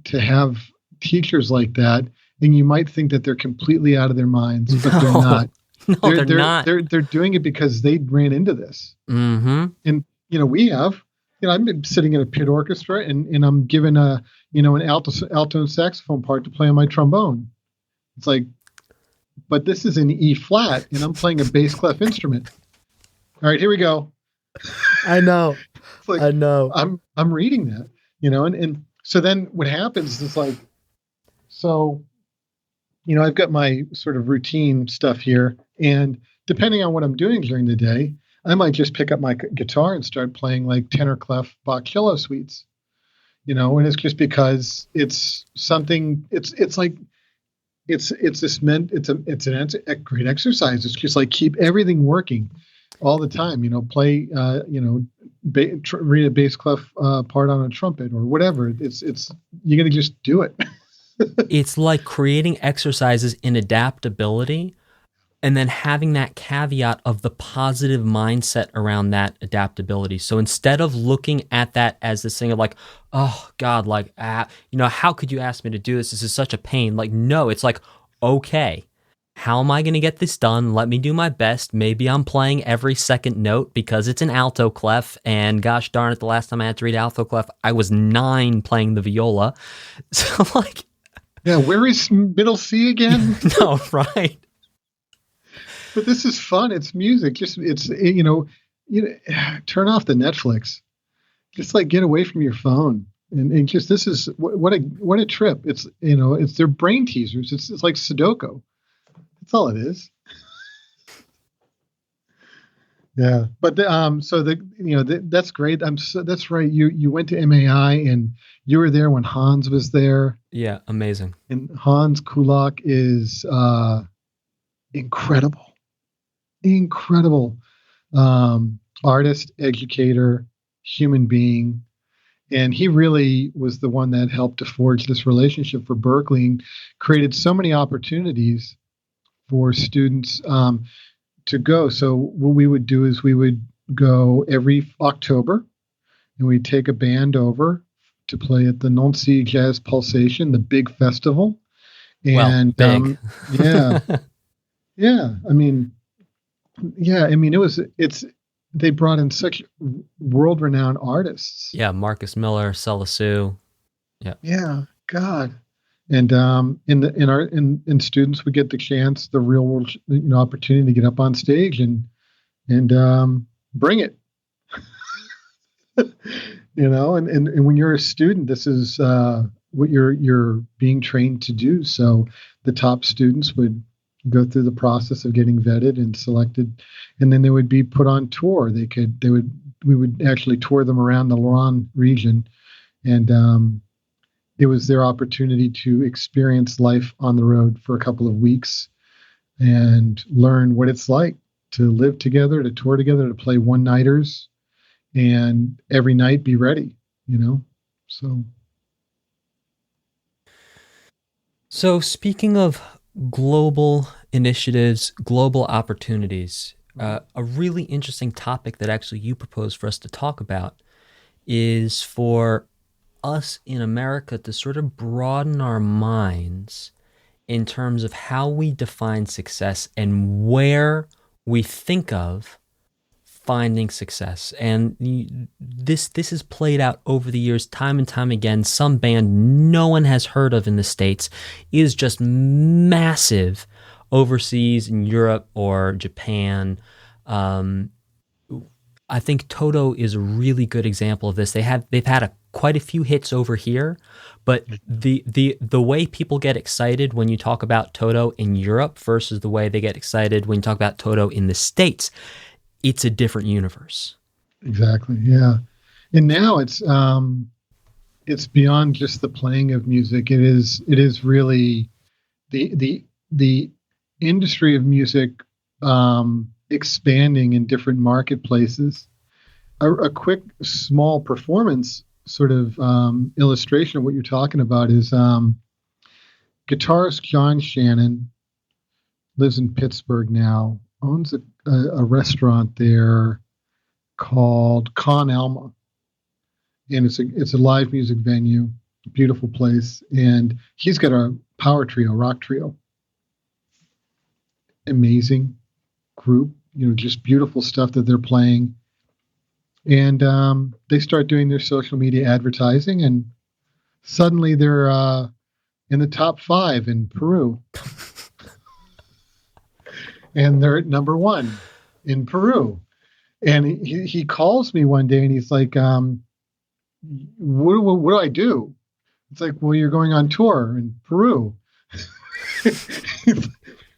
to have teachers like that. And you might think that they're completely out of their minds, but they're not. No, they're not. They're doing it because they ran into this. Mm-hmm. And, we have, I've been sitting in a pit orchestra and I'm given an alto saxophone part to play on my trombone. It's like, but this is in E flat and I'm playing a bass clef instrument. All right, here we go. I know. It's like, I know. I'm reading that, and so then what happens is like, so, I've got my sort of routine stuff here, and depending on what I'm doing during the day, I might just pick up my guitar and start playing like tenor clef Bach cello suites, and it's just because it's something, it's a great exercise. It's just like keep everything working all the time, play, read a bass clef part on a trumpet or whatever. It's you're going to just do it. It's like creating exercises in adaptability and then having that caveat of the positive mindset around that adaptability. So instead of looking at that as this thing of like, oh God, like, how could you ask me to do this? This is such a pain. Like, no, it's like, okay, how am I going to get this done? Let me do my best. Maybe I'm playing every second note because it's an alto clef. And gosh darn it, the last time I had to read alto clef, I was 9 playing the viola. So like, yeah, where is middle C again? No, right. But this is fun. It's music. Just it's turn off the Netflix. Just like get away from your phone and just this is what a trip. It's it's their brain teasers. It's like Sudoku. That's all it is. Yeah, but that's great. That's right. You went to MAI and you were there when Hans was there. Yeah, amazing. And Hans Kulak is incredible artist, educator, human being, and he really was the one that helped to forge this relationship for Berklee and created so many opportunities for students to go. So what we would do is we would go every October and we'd take a band over to play at the Nancy Jazz Pulsation, the big festival. And big. They brought in such world-renowned artists. Yeah, Marcus Miller, Selasu. Yeah. Yeah, God. And in students would get the chance, the real world opportunity to get up on stage and bring it. And when you're a student, this is what you're being trained to do. So the top students would go through the process of getting vetted and selected, and then they would be put on tour. We would actually tour them around the Lorraine region, and it was their opportunity to experience life on the road for a couple of weeks and learn what it's like to live together, to tour together, to play one-nighters, and every night be ready, So speaking of global initiatives, global opportunities, a really interesting topic that actually you proposed for us to talk about is for us in America to sort of broaden our minds in terms of how we define success and where we think of finding success. And this is played out over the years, time and time again. Some band no one has heard of in the States is just massive overseas in Europe or Japan. I think Toto is a really good example of this. They've had quite a few hits over here, but the way people get excited when you talk about Toto in Europe versus the way they get excited when you talk about Toto in the States, it's a different universe. Exactly. Yeah. And now it's beyond just the playing of music. It is really the industry of music expanding in different marketplaces. A quick small performance sort of illustration of what you're talking about is guitarist John Shannon lives in Pittsburgh now, owns a restaurant there called Con Alma, and it's a live music venue, beautiful place, and he's got a power trio, rock trio, amazing group, just beautiful stuff that they're playing, and they start doing their social media advertising, and suddenly they're in the top 5 in Peru. And they're at number 1 in Peru. And he calls me one day and he's like, what do I do? It's like, well, you're going on tour in Peru.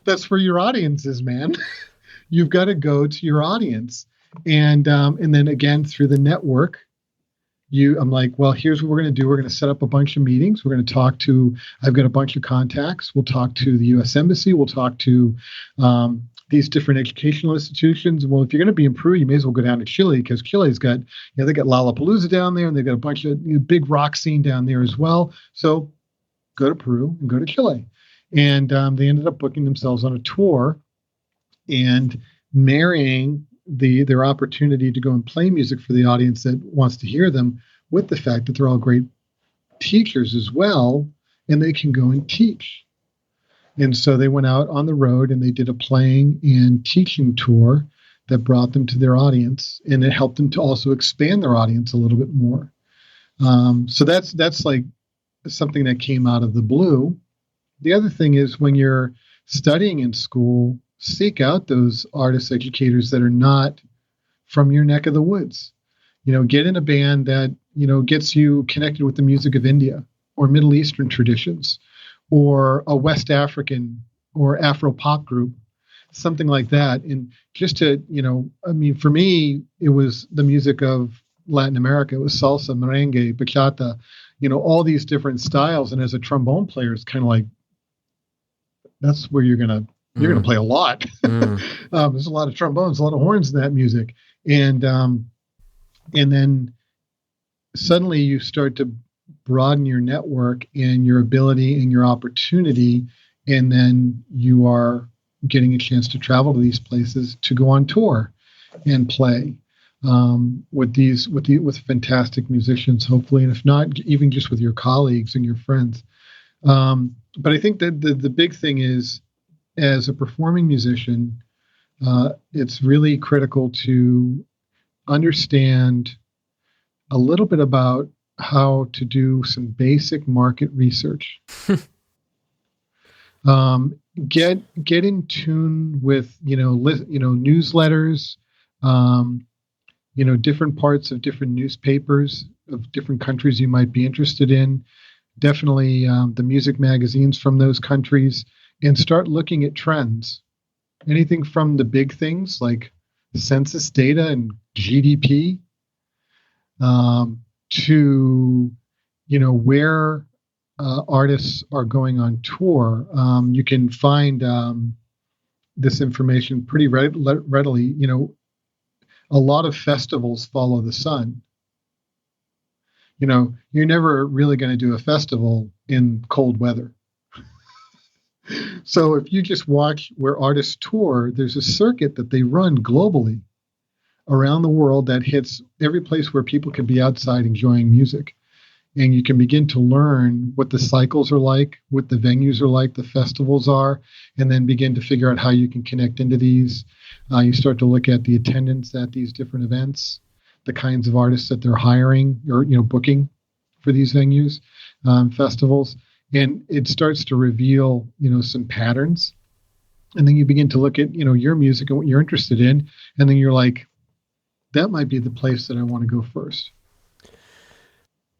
That's where your audience is, man. You've got to go to your audience. And then again, through the network, I'm like, well, here's what we're going to do. We're going to set up a bunch of meetings. We're going to I've got a bunch of contacts. We'll talk to the U.S. Embassy. We'll talk to these different educational institutions. Well, if you're going to be in Peru, you may as well go down to Chile, because Chile's got, they got Lollapalooza down there, and they've got a bunch of big rock scene down there as well. So go to Peru and go to Chile. And they ended up booking themselves on a tour and marrying their opportunity to go and play music for the audience that wants to hear them with the fact that they're all great teachers as well, and they can go and teach. And so they went out on the road and they did a playing and teaching tour that brought them to their audience, and it helped them to also expand their audience a little bit more. So that's like something that came out of the blue. The other thing is, when you're studying in school, seek out those artist educators that are not from your neck of the woods. Get in a band that, gets you connected with the music of India or Middle Eastern traditions, or a West African or Afro pop group, something like that. And just to, for me, it was the music of Latin America. It was salsa, merengue, bachata, all these different styles. And as a trombone player, it's kind of like, that's where you're going to play a lot. There's a lot of trombones, a lot of horns in that music. And then suddenly you start to broaden your network and your ability and your opportunity. And then you are getting a chance to travel to these places, to go on tour and play with fantastic musicians, hopefully. And if not, even just with your colleagues and your friends. But I think that the big thing is, as a performing musician, it's really critical to understand a little bit about how to do some basic market research. Get in tune with newsletters, different parts of different newspapers of different countries you might be interested in. Definitely the music magazines from those countries. And start looking at trends, anything from the big things like census data and GDP, to where artists are going on tour. You can find this information pretty readily. A lot of festivals follow the sun. you're never really going to do a festival in cold weather. So if you just watch where artists tour, there's a circuit that they run globally around the world that hits every place where people can be outside enjoying music. And you can begin to learn what the cycles are like, what the venues are like, the festivals are, and then begin to figure out how you can connect into these. You start to look at the attendance at these different events, the kinds of artists that they're hiring or booking for these venues, festivals, and it starts to reveal some patterns. And then you begin to look at your music and what you're interested in, and then you're like, that might be the place that I want to go first.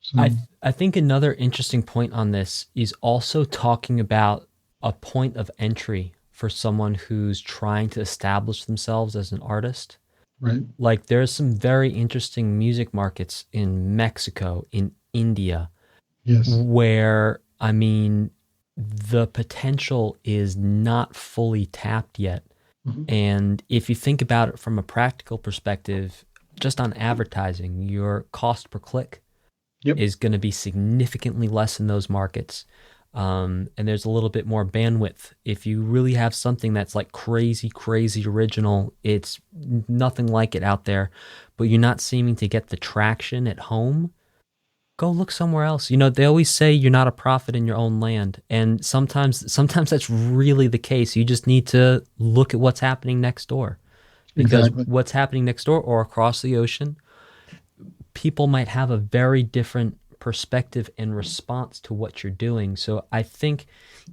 So, I think another interesting point on this is also talking about a point of entry for someone who's trying to establish themselves as an artist. right. Like there's some very interesting music markets in Mexico, in India, Yes. where, I mean, the potential is not fully tapped yet. Mhm. And if you think about it from a practical perspective, just on advertising, your cost per click Yep. is going to be significantly less in those markets. And there's a little bit more bandwidth. If you really have something that's like crazy, crazy original, it's nothing like it out there, but you're not seeming to get the traction at home, go look somewhere else. They always say you're not a prophet in your own land. And sometimes that's really the case. You just need to look at what's happening next door. Because Exactly. what's happening next door or across the ocean, people might have a very different perspective and response to what you're doing. So I think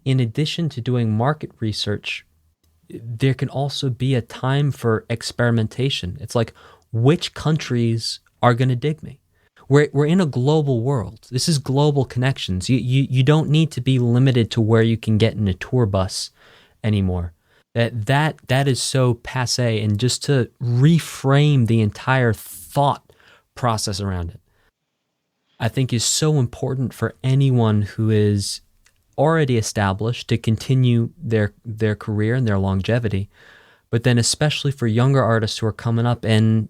in addition to doing market research, there can also be a time for experimentation. It's like, which countries are going to dig me? We're in a global world. This is global connections. You don't need to be limited to where you can get in a tour bus anymore. That is so passé, and just to reframe the entire thought process around it, I think is so important for anyone who is already established to continue their career and their longevity, but then especially for younger artists who are coming up. And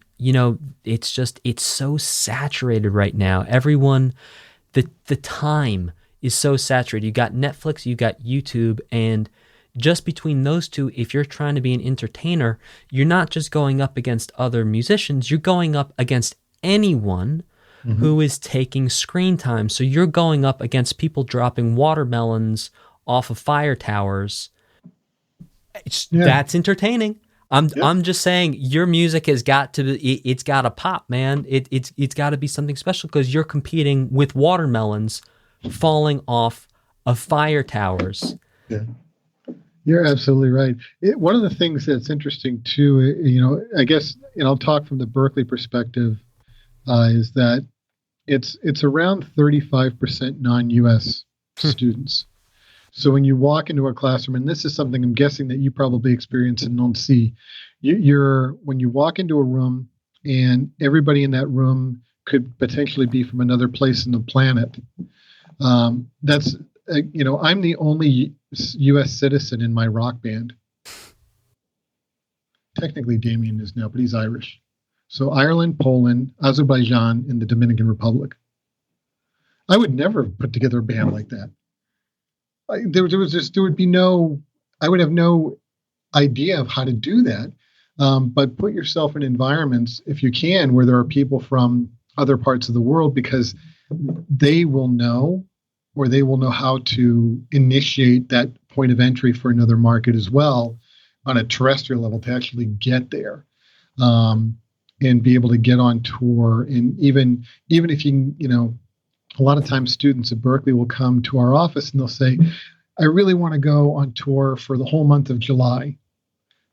it's so saturated right now. Everyone, the time is so saturated. You got Netflix, you got YouTube, and just between those two, if you're trying to be an entertainer, you're not just going up against other musicians, you're going up against anyone who is taking screen time. So you're going up against people dropping watermelons off of fire towers. That's entertaining. I'm just saying your music has got to be, it's got to pop, man. It's got to be something special because you're competing with watermelons falling off of fire towers. Yeah. You're absolutely right. One of the things that's interesting too, I guess, I'll talk from the Berklee perspective, is that it's around 35% non-U.S. students. So when you walk into a classroom, and this is something I'm guessing that you probably experience and don't see, when you walk into a room and everybody in that room could potentially be from another place in the planet. That's I'm the only U.S. citizen in my rock band. Technically, Damien is now, but he's Irish. So Ireland, Poland, Azerbaijan, and the Dominican Republic. I would never put together a band like that. I would have no idea of how to do that. But put yourself in environments, if you can, where there are people from other parts of the world, because they will know how to initiate that point of entry for another market as well on a terrestrial level to actually get there. And be able to get on tour. And even if a lot of times students at Berklee will come to our office and they'll say, I really want to go on tour for the whole month of July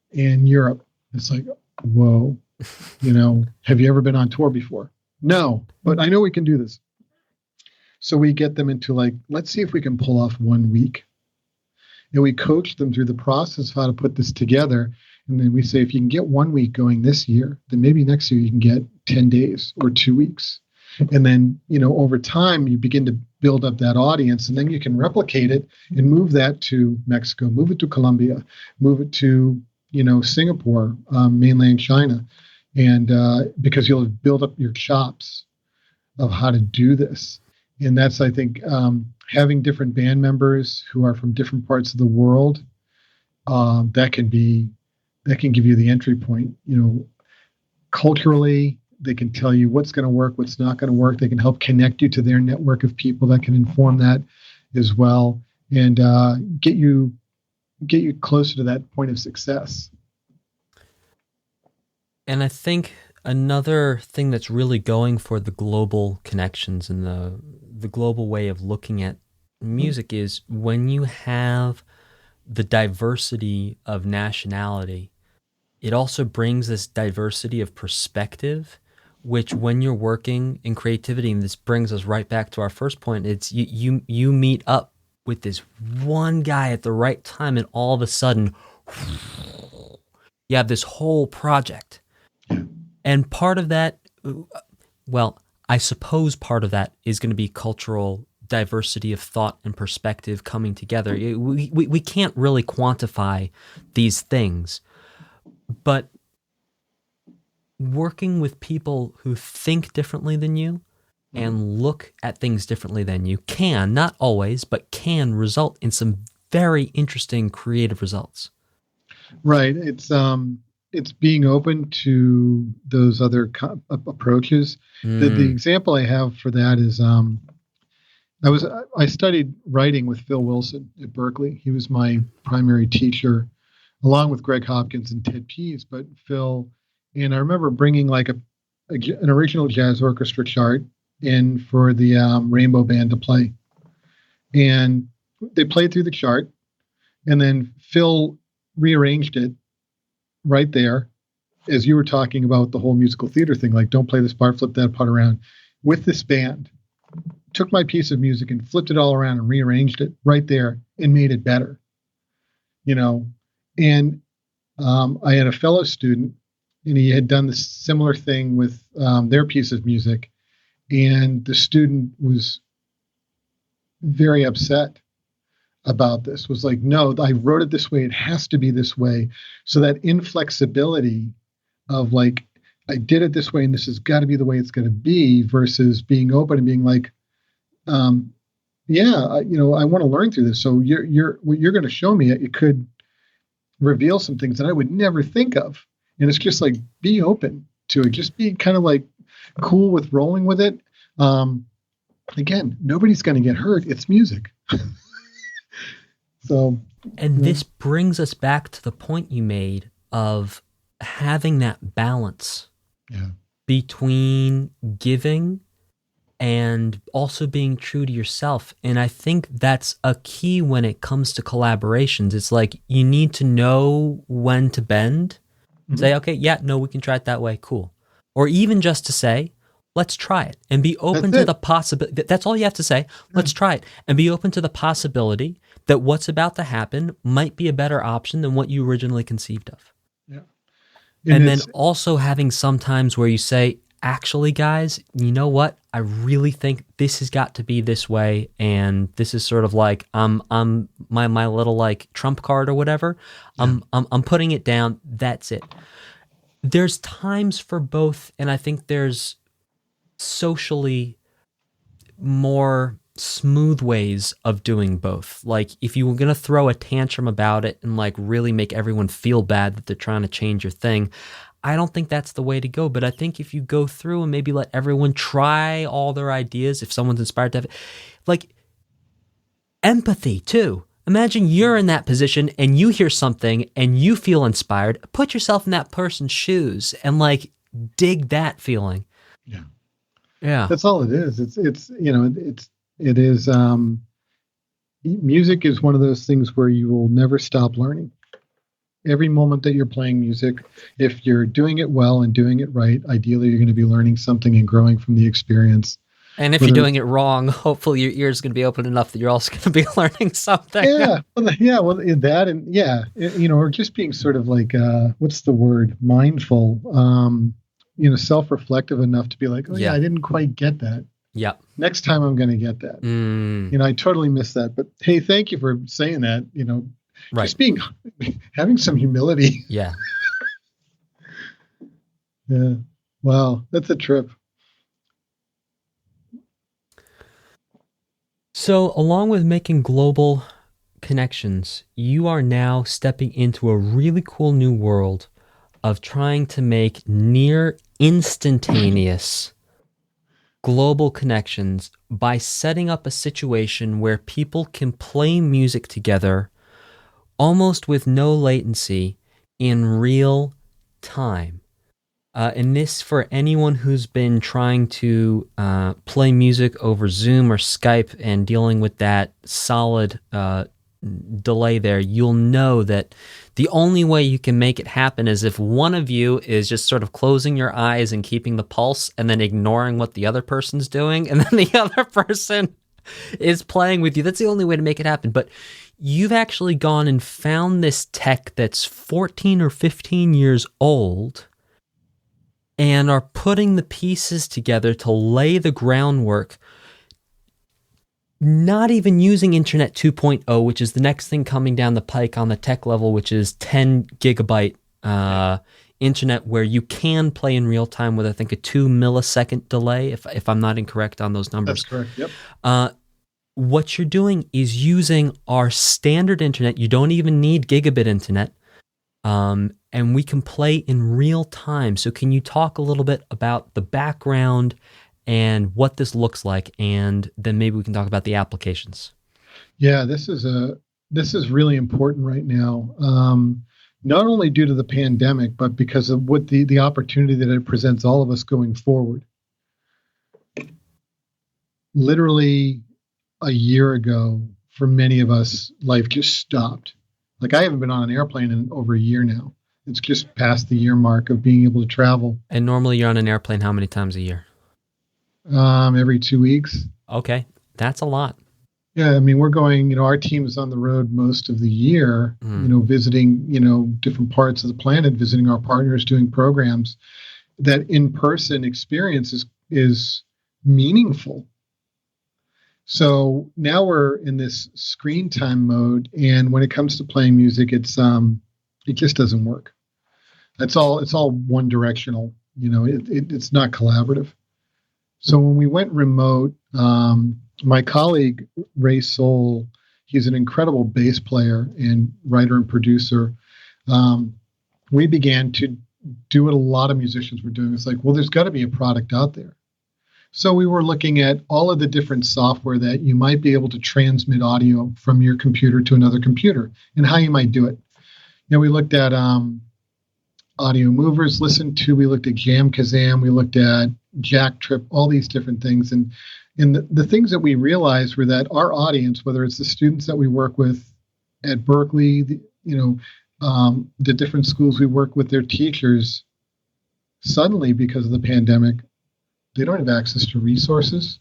in Europe. It's like, whoa, have you ever been on tour before? No, but I know we can do this. So we get them into let's see if we can pull off 1 week. And we coach them through the process of how to put this together. And then we say, if you can get 1 week going this year, then maybe next year you can get 10 days or 2 weeks. And then, over time, you begin to build up that audience, and then you can replicate it and move that to Mexico, move it to Colombia, move it to, Singapore, mainland China. And because you'll have built up your chops of how to do this. And that's, I think, having different band members who are from different parts of the world, that can give you the entry point. Culturally, they can tell you what's going to work, what's not going to work. They can help connect you to their network of people that can inform that as well, and get you closer to that point of success. And I think another thing that's really going for the global connections and the global way of looking at music is when you have the diversity of nationality, it also brings this diversity of perspective, which when you're working in creativity, and this brings us right back to our first point, it's you meet up with this one guy at the right time, and all of a sudden you have this whole project. And part of that, well, I suppose part of that is going to be cultural diversity of thought and perspective coming together. We can't really quantify these things, but working with people who think differently than you and look at things differently than you can, not always, but can result in some very interesting creative results. Right. It's being open to those other approaches. The example I have for that is I studied writing with Phil Wilson at Berklee. He was my primary teacher, along with Greg Hopkins and Ted Pease. But Phil, and I remember bringing like an original jazz orchestra chart in for the Rainbow Band to play, and they played through the chart, and then Phil rearranged it right there, as you were talking about the whole musical theater thing, like don't play this part, flip that part around. With this band, took my piece of music and flipped it all around and rearranged it right there and made it better. And I had a fellow student, and he had done the similar thing with their piece of music, and the student was very upset about this, was like, no, I wrote it this way, it has to be this way. So that inflexibility of like, I did it this way and this has got to be the way it's going to be, versus being open and being like, I want to learn through this. So what you're going to show me, it could reveal some things that I would never think of. And it's just like, be open to it, just be kind of like cool with rolling with it. Again, nobody's going to get hurt. It's music. And this brings us back to the point you made of having that balance between giving and also being true to yourself. And I think that's a key when it comes to collaborations. It's like you need to know when to bend, say, okay, yeah, no, we can try it that way, cool. Or even just to say, let's try it and be open to the possibility. That's all you have to say. Let's try it and be open to the possibility that what's about to happen might be a better option than what you originally conceived of. Yeah. And then also having some times where you say, actually, guys, you know what? I really think this has got to be this way, and this is sort of like my little like trump card or whatever. Yeah. I'm putting it down. That's it. There's times for both, and I think there's socially more smooth ways of doing both. Like if you were going to throw a tantrum about it and like really make everyone feel bad that they're trying to change your thing, I don't think that's the way to go. But I think if you go through and maybe let everyone try all their ideas, if someone's inspired to have it, like empathy too. Imagine you're in that position and you hear something and you feel inspired. Put yourself in that person's shoes and like dig that feeling. Yeah. Yeah. That's all it is. It is music is one of those things where you will never stop learning. Every moment that you're playing music, if you're doing it well and doing it right, ideally you're going to be learning something and growing from the experience. And if you're doing it wrong, hopefully your ears going to be open enough that you're also going to be learning something. Or just being sort of like, what's the word? Mindful, self-reflective enough to be like, I didn't quite get that. Yeah. Next time I'm going to get that. I totally missed that. But hey, thank you for saying that. Right. Just having some humility. Yeah. Yeah. Wow. That's a trip. So, along with making global connections, you are now stepping into a really cool new world of trying to make near instantaneous global connections by setting up a situation where people can play music together almost with no latency in real time. And this, for anyone who's been trying to play music over Zoom or Skype and dealing with that solid delay there, you'll know that the only way you can make it happen is if one of you is just sort of closing your eyes and keeping the pulse and then ignoring what the other person's doing, and then the other person is playing with you. That's the only way to make it happen. But you've actually gone and found this tech that's 14 or 15 years old and are putting the pieces together to lay the groundwork, not even using Internet 2.0, which is the next thing coming down the pike on the tech level, which is 10 gigabyte internet, where you can play in real time with, I think, a 2 millisecond delay, if I'm not incorrect on those numbers. That's correct, yep. What you're doing is using our standard internet. You don't even need gigabit internet. And we can play in real time. So can you talk a little bit about the background and what this looks like, and then maybe we can talk about the applications? Yeah, this is really important right now. Not only due to the pandemic, but because of what the opportunity that it presents all of us going forward. Literally a year ago, for many of us, life just stopped. Like, I haven't been on an airplane in over a year now. It's just past the year mark of being able to travel. And normally you're on an airplane how many times a year? Every 2 weeks. Okay, that's a lot. Yeah, I mean, we're going, our team is on the road most of the year, visiting, different parts of the planet, visiting our partners, doing programs. That in-person experience is meaningful. So now we're in this screen time mode, and when it comes to playing music, it just doesn't work. It's all one directional. It's not collaborative. So when we went remote, my colleague Ray Soul, he's an incredible bass player and writer and producer. We began to do what a lot of musicians were doing. It's like, well, there's got to be a product out there. So we were looking at all of the different software that you might be able to transmit audio from your computer to another computer and how you might do it. We looked at Audio Movers, we looked at Jam Kazam, we looked at Jack Trip, all these different things. And the things that we realized were that our audience, whether it's the students that we work with at Berklee, the different schools we work with, their teachers, suddenly, because of the pandemic, they don't have access to resources.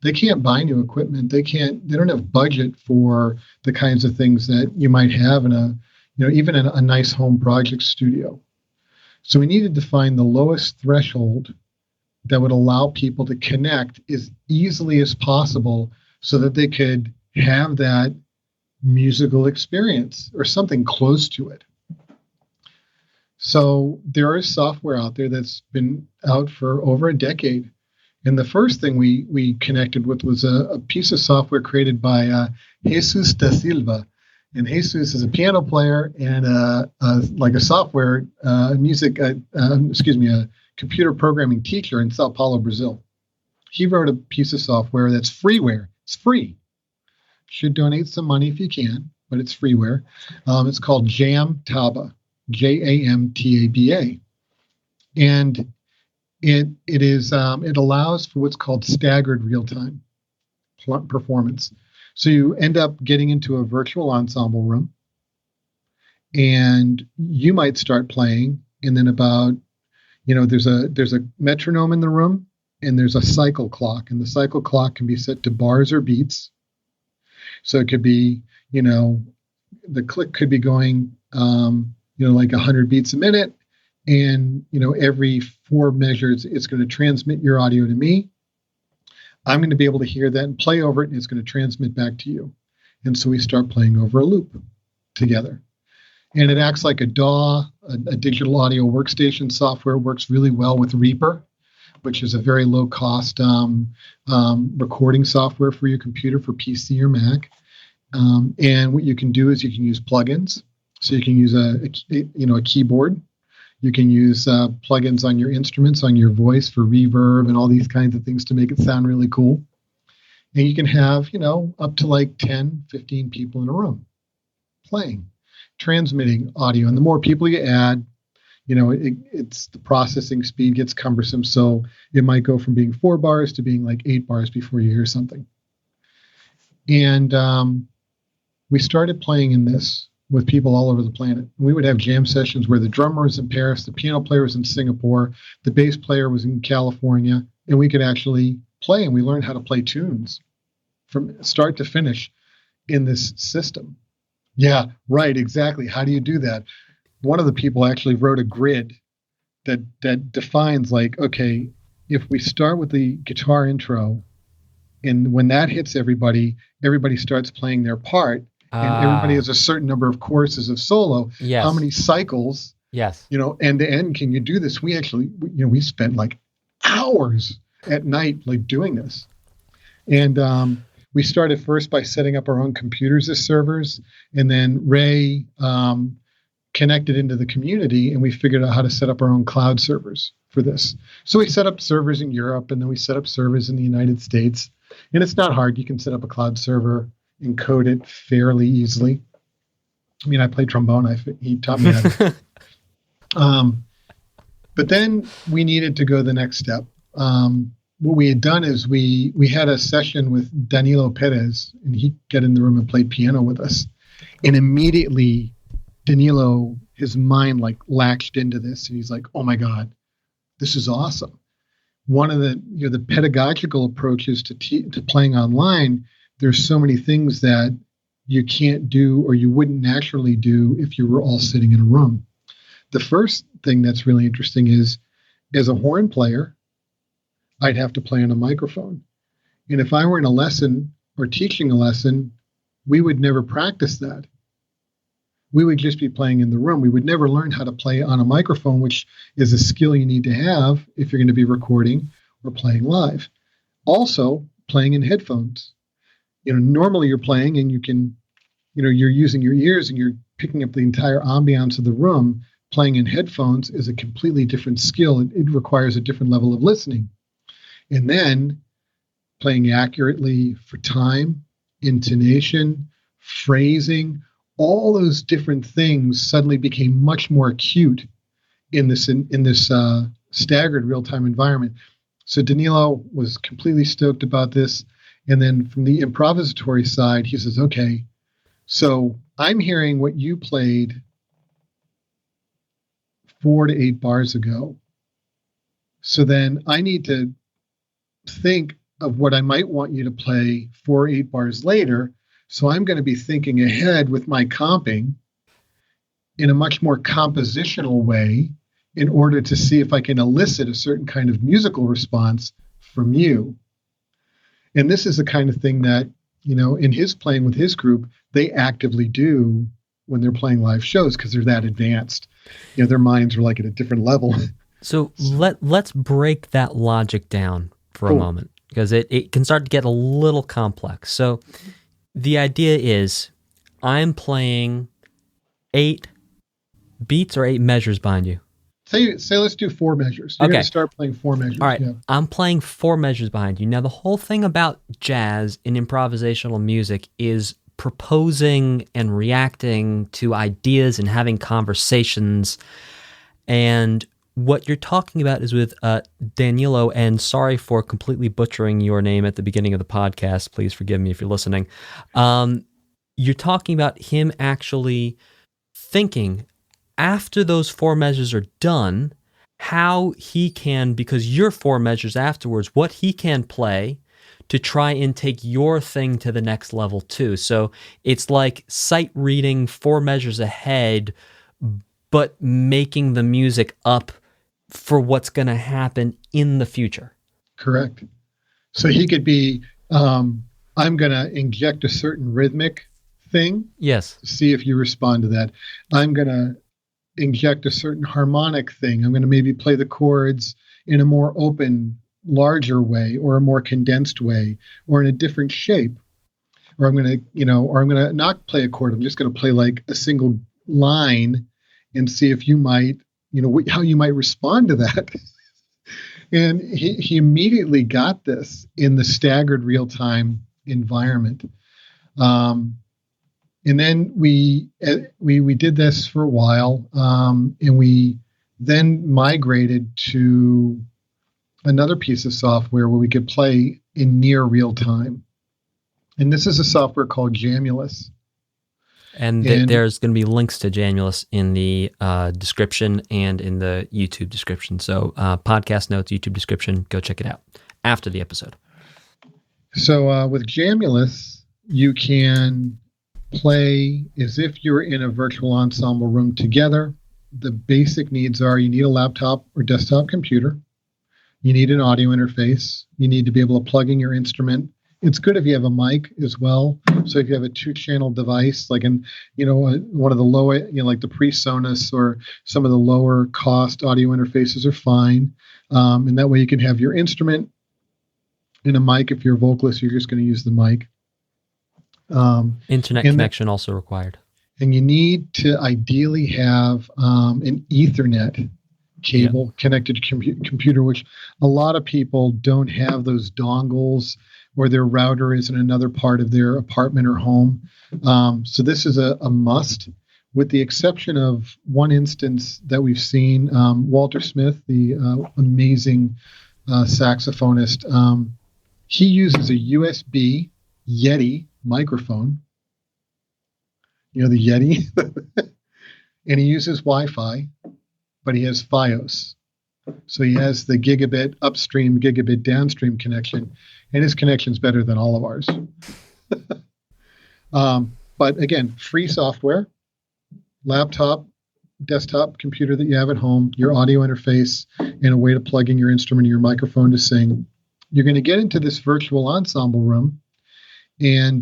They can't buy new equipment. They don't have budget for the kinds of things that you might have in even in a nice home project studio. So we needed to find the lowest threshold that would allow people to connect as easily as possible so that they could have that musical experience or something close to it. So there is software out there that's been out for over a decade. And the first thing we connected with was a piece of software created by Jesus da Silva. And Jesus is a piano player and a software a computer programming teacher in Sao Paulo, Brazil. He wrote a piece of software that's freeware. It's free. Should donate some money if you can, but it's freeware. It's called Jamtaba. Jamtaba, and it allows for what's called staggered real-time performance. So you end up getting into a virtual ensemble room, and you might start playing, and then there's a metronome in the room, and there's a cycle clock, and the cycle clock can be set to bars or beats. So it could be, the click could be going like 100 beats a minute, and every 4 measures it's going to transmit your audio to me. I'm going to be able to hear that and play over it, and it's going to transmit back to you. And so we start playing over a loop together, and it acts like a DAW, a digital audio workstation software. Works really well with Reaper, which is a very low cost recording software for your computer, for PC or Mac. And what you can do is you can use plugins. So you can use a keyboard. You can use plugins on your instruments, on your voice for reverb and all these kinds of things to make it sound really cool. And you can have, up to like 10, 15 people in a room playing, transmitting audio. And the more people you add, it's the processing speed gets cumbersome. So it might go from being 4 bars to being like 8 bars before you hear something. And we started playing in this with people all over the planet. We would have jam sessions where the drummer was in Paris, the piano player was in Singapore, the bass player was in California, and we could actually play, and we learned how to play tunes from start to finish in this system. Yeah, right, exactly. How do you do that? One of the people actually wrote a grid that defines, like, okay, if we start with the guitar intro, and when that hits everybody starts playing their part, and everybody has a certain number of choruses of solo. Yes. How many cycles, yes, end to end can you do this? We actually, we spent like hours at night, like doing this. And we started first by setting up our own computers as servers. And then Ray connected into the community, and we figured out how to set up our own cloud servers for this. So we set up servers in Europe, and then we set up servers in the United States. And it's not hard. You can set up a cloud server, encode it fairly easily. I mean, I play trombone. He taught me how to. But then we needed to go the next step. What we had done is we had a session with Danilo Perez, and he got in the room and played piano with us. And immediately, Danilo, his mind like latched into this, and he's like, "Oh my God, this is awesome." One of the pedagogical approaches to playing online, there's so many things that you can't do or you wouldn't naturally do if you were all sitting in a room. The first thing that's really interesting is, as a horn player, I'd have to play on a microphone. And if I were in a lesson or teaching a lesson, we would never practice that. We would just be playing in the room. We would never learn how to play on a microphone, which is a skill you need to have if you're going to be recording or playing live. Also, playing in headphones. Normally you're playing and you can, you're using your ears and you're picking up the entire ambiance of the room. Playing in headphones is a completely different skill. It requires a different level of listening. And then playing accurately for time, intonation, phrasing, all those different things suddenly became much more acute in this staggered real-time environment. So Danilo was completely stoked about this. And then from the improvisatory side, he says, okay, so I'm hearing what you played 4 to 8 bars ago. So then I need to think of what I might want you to play 4 or 8 bars later. So I'm going to be thinking ahead with my comping in a much more compositional way in order to see if I can elicit a certain kind of musical response from you. And this is the kind of thing that, in his playing with his group, they actively do when they're playing live shows because they're that advanced. Their minds are like at a different level. So let's break that logic down for a moment, because it can start to get a little complex. So the idea is I'm playing 8 beats or 8 measures behind you. Say let's do 4 measures. You're going to start playing 4 measures. All right. Yeah. I'm playing 4 measures behind you. Now, the whole thing about jazz and improvisational music is proposing and reacting to ideas and having conversations. And what you're talking about is with Danilo, and sorry for completely butchering your name at the beginning of the podcast. Please forgive me if you're listening. You're talking about him actually thinking, after those 4 measures are done, how he can, because your 4 measures afterwards, what he can play to try and take your thing to the next level too. So it's like sight reading 4 measures ahead, but making the music up for what's going to happen in the future. Correct. So he could be, I'm going to inject a certain rhythmic thing. Yes. See if you respond to that. I'm going to inject a certain harmonic thing. I'm going to maybe play the chords in a more open, larger way, or a more condensed way, or in a different shape. Or I'm going to not play a chord. I'm just going to play like a single line and see if you might, how you might respond to that. And he immediately got this in the staggered real-time environment. And then we did this for a while, and we then migrated to another piece of software where we could play in near real time. And this is a software called Jamulus. And there's going to be links to Jamulus in the description and in the YouTube description. So podcast notes, YouTube description, go check it out after the episode. So with Jamulus, you can play as if you're in a virtual ensemble room together. The basic needs are you need a laptop or desktop computer. You need an audio interface. You need to be able to plug in your instrument. It's good if you have a mic as well. So if you have a 2-channel device, like one of the low, like the PreSonus or some of the lower cost audio interfaces are fine. And that way you can have your instrument and a mic. If you're a vocalist, you're just going to use the mic. Internet connection also required. And you need to ideally have an Ethernet cable connected to computer, which a lot of people don't have those dongles, or their router is in another part of their apartment or home. So this is a must, with the exception of one instance that we've seen. Walter Smith, the amazing saxophonist, he uses a USB Yeti microphone, the Yeti, and he uses Wi-Fi, but he has FiOS. So he has the gigabit upstream, gigabit downstream connection, and his connection's better than all of ours. But again, free software, laptop, desktop computer that you have at home, your audio interface, and a way to plug in your instrument or your microphone to sing. You're going to get into this virtual ensemble room, and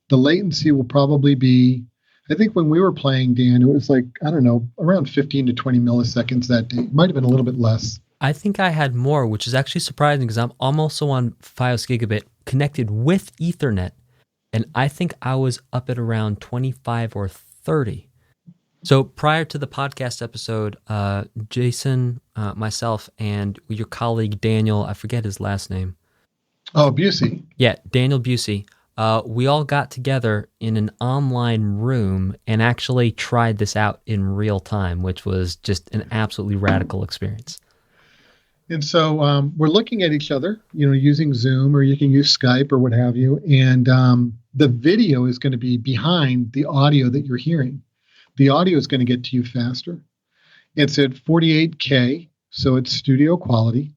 the latency will probably be, I think when we were playing, Dan, it was like, I don't know, around 15 to 20 milliseconds that day. It might have been a little bit less. I think I had more, which is actually surprising because I'm also on FiOS Gigabit connected with Ethernet, and I think I was up at around 25 or 30. So prior to the podcast episode, Jason, myself, and your colleague Daniel, I forget his last name. Oh, Busey. Yeah, Daniel Busey. We all got together in an online room and actually tried this out in real time, which was just an absolutely radical experience. And so we're looking at each other, using Zoom, or you can use Skype or what have you. And the video is going to be behind the audio that you're hearing. The audio is going to get to you faster. It's at 48K, so it's studio quality.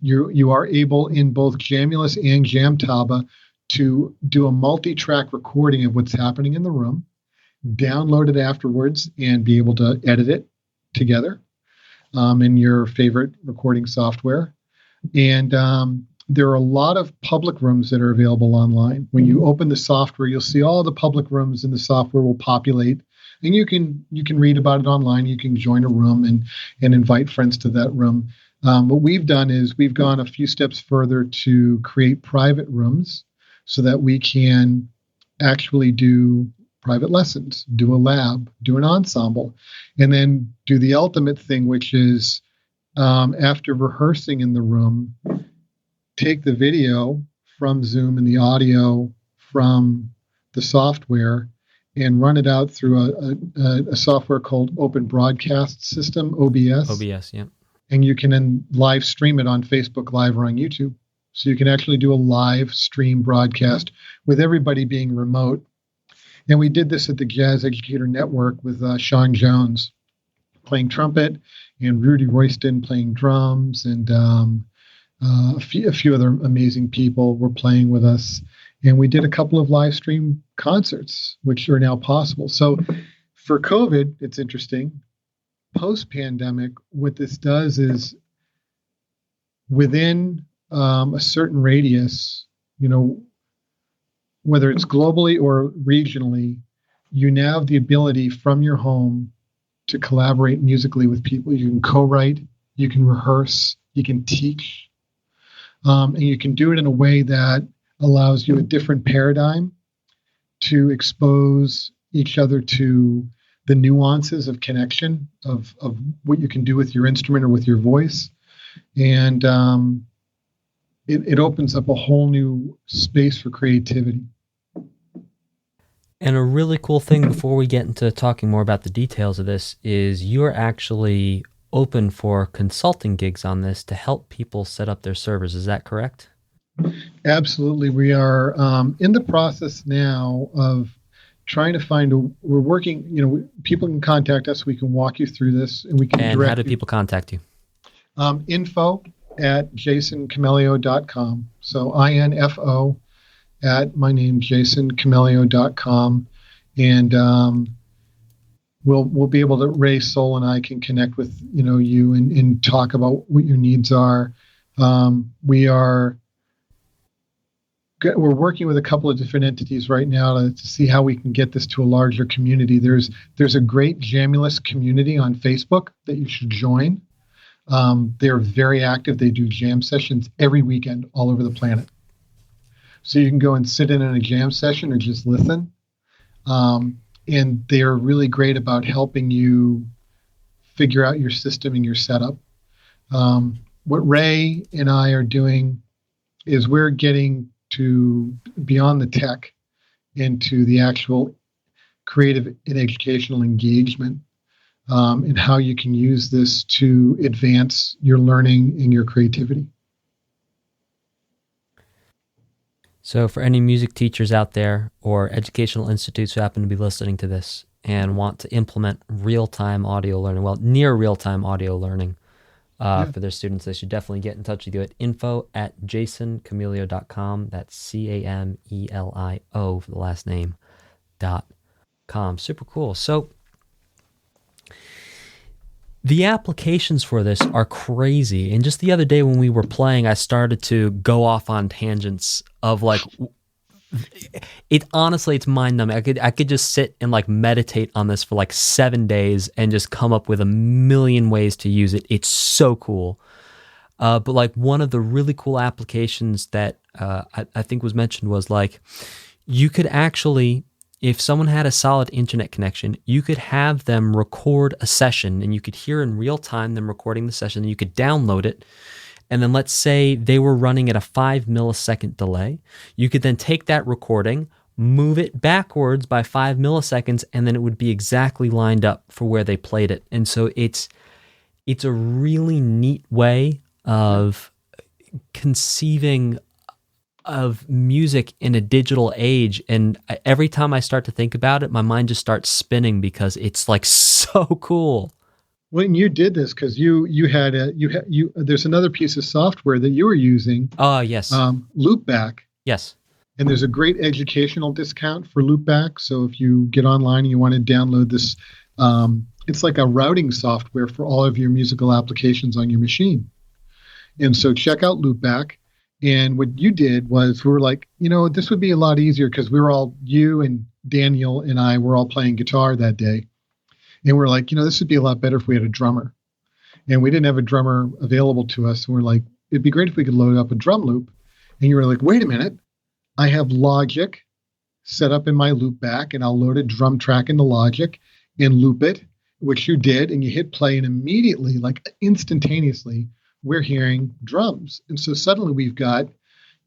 You are able in both Jamulus and Jamtaba to do a multi-track recording of what's happening in the room, download it afterwards, and be able to edit it together in your favorite recording software. And there are a lot of public rooms that are available online. When you open the software, you'll see all the public rooms, and the software will populate. And you can read about it online. You can join a room and invite friends to that room. What we've done is we've gone a few steps further to create private rooms so that we can actually do private lessons, do a lab, do an ensemble, and then do the ultimate thing, which is after rehearsing in the room, take the video from Zoom and the audio from the software and run it out through a software called Open Broadcast System, OBS. OBS, yeah. And you can then live stream it on Facebook Live or on YouTube. So you can actually do a live stream broadcast with everybody being remote. And we did this at the Jazz Educator Network with Sean Jones playing trumpet and Rudy Royston playing drums, and a few other amazing people were playing with us. And we did a couple of live stream concerts, which are now possible. So for COVID, it's interesting. Post-pandemic, what this does is within a certain radius, whether it's globally or regionally, you now have the ability from your home to collaborate musically with people. You can co-write, you can rehearse, you can teach, and you can do it in a way that allows you a different paradigm to expose each other to the nuances of connection of what you can do with your instrument or with your voice. And it opens up a whole new space for creativity. And a really cool thing before we get into talking more about the details of this is you're actually open for consulting gigs on this to help people set up their servers. Is that correct? Absolutely. We are in the process now of trying to we're working, people can contact us. We can walk you through this and we can And how do people contact you? Info@jasoncamelio.com. So INFO at my name, jasoncamelio.com. And we'll be able to, Ray, Sol, and I can connect with, you and talk about what your needs are. We're working with a couple of different entities right now to see how we can get this to a larger community. There's a great Jamulus community on Facebook that you should join. They're very active. They do jam sessions every weekend all over the planet. So you can go and sit in on a jam session or just listen. And they're really great about helping you figure out your system and your setup. What Ray and I are doing is we're getting to beyond the tech into the actual creative and educational engagement, and how you can use this to advance your learning and your creativity. So for any music teachers out there or educational institutes who happen to be listening to this and want to implement real-time audio learning, near real-time audio learning for their students, they should definitely get in touch with you at info@jasoncamelio.com. That's CAMELIO for the last name, .com. Super cool. So the applications for this are crazy. And just the other day when we were playing, I started to go off on tangents of it's mind-numbing. I could just sit and meditate on this for 7 days and just come up with a million ways to use it. It's so cool. But one of the really cool applications that I think was mentioned was you could actually, if someone had a solid internet connection, you could have them record a session and you could hear in real time them recording the session, and you could download it. And then let's say they were running at a 5 millisecond delay. You could then take that recording, move it backwards by 5 milliseconds, and then it would be exactly lined up for where they played it. And so it's a really neat way of conceiving of music in a digital age. And every time I start to think about it, my mind just starts spinning because it's so cool. When you did this, because there's another piece of software that you were using. Oh, yes. Loopback. Yes. And there's a great educational discount for Loopback. So if you get online and you want to download this, it's like a routing software for all of your musical applications on your machine. And so check out Loopback. And what you did was we were this would be a lot easier because you and Daniel and I were all playing guitar that day. And we're this would be a lot better if we had a drummer. And we didn't have a drummer available to us. And we're it'd be great if we could load up a drum loop. And you were wait a minute, I have Logic set up in my Loopback, and I'll load a drum track into Logic and loop it, which you did. And you hit play, and immediately, instantaneously, we're hearing drums. And so suddenly we've got,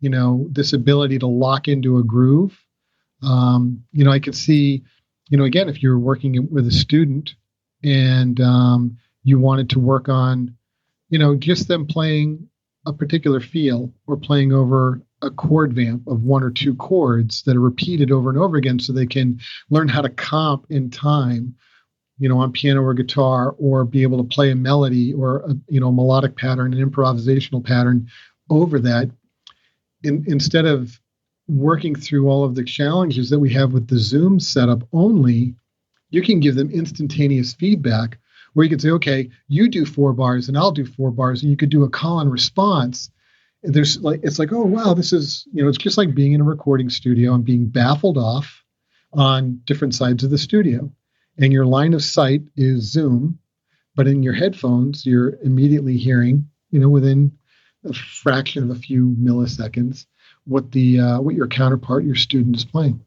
this ability to lock into a groove. I could see, again, if you're working with a student and you wanted to work on, just them playing a particular feel or playing over a chord vamp of one or two chords that are repeated over and over again so they can learn how to comp in time, on piano or guitar, or be able to play a melody or a melodic pattern, an improvisational pattern over that. Instead of working through all of the challenges that we have with the Zoom setup only, you can give them instantaneous feedback where you can say, okay, you do 4 bars and I'll do 4 bars, and you could do a call and response. It's oh, wow, this is, it's just like being in a recording studio and being baffled off on different sides of the studio. And your line of sight is Zoom, But in your headphones, you're immediately hearing, within a fraction of a few milliseconds, what your counterpart, your student, is playing.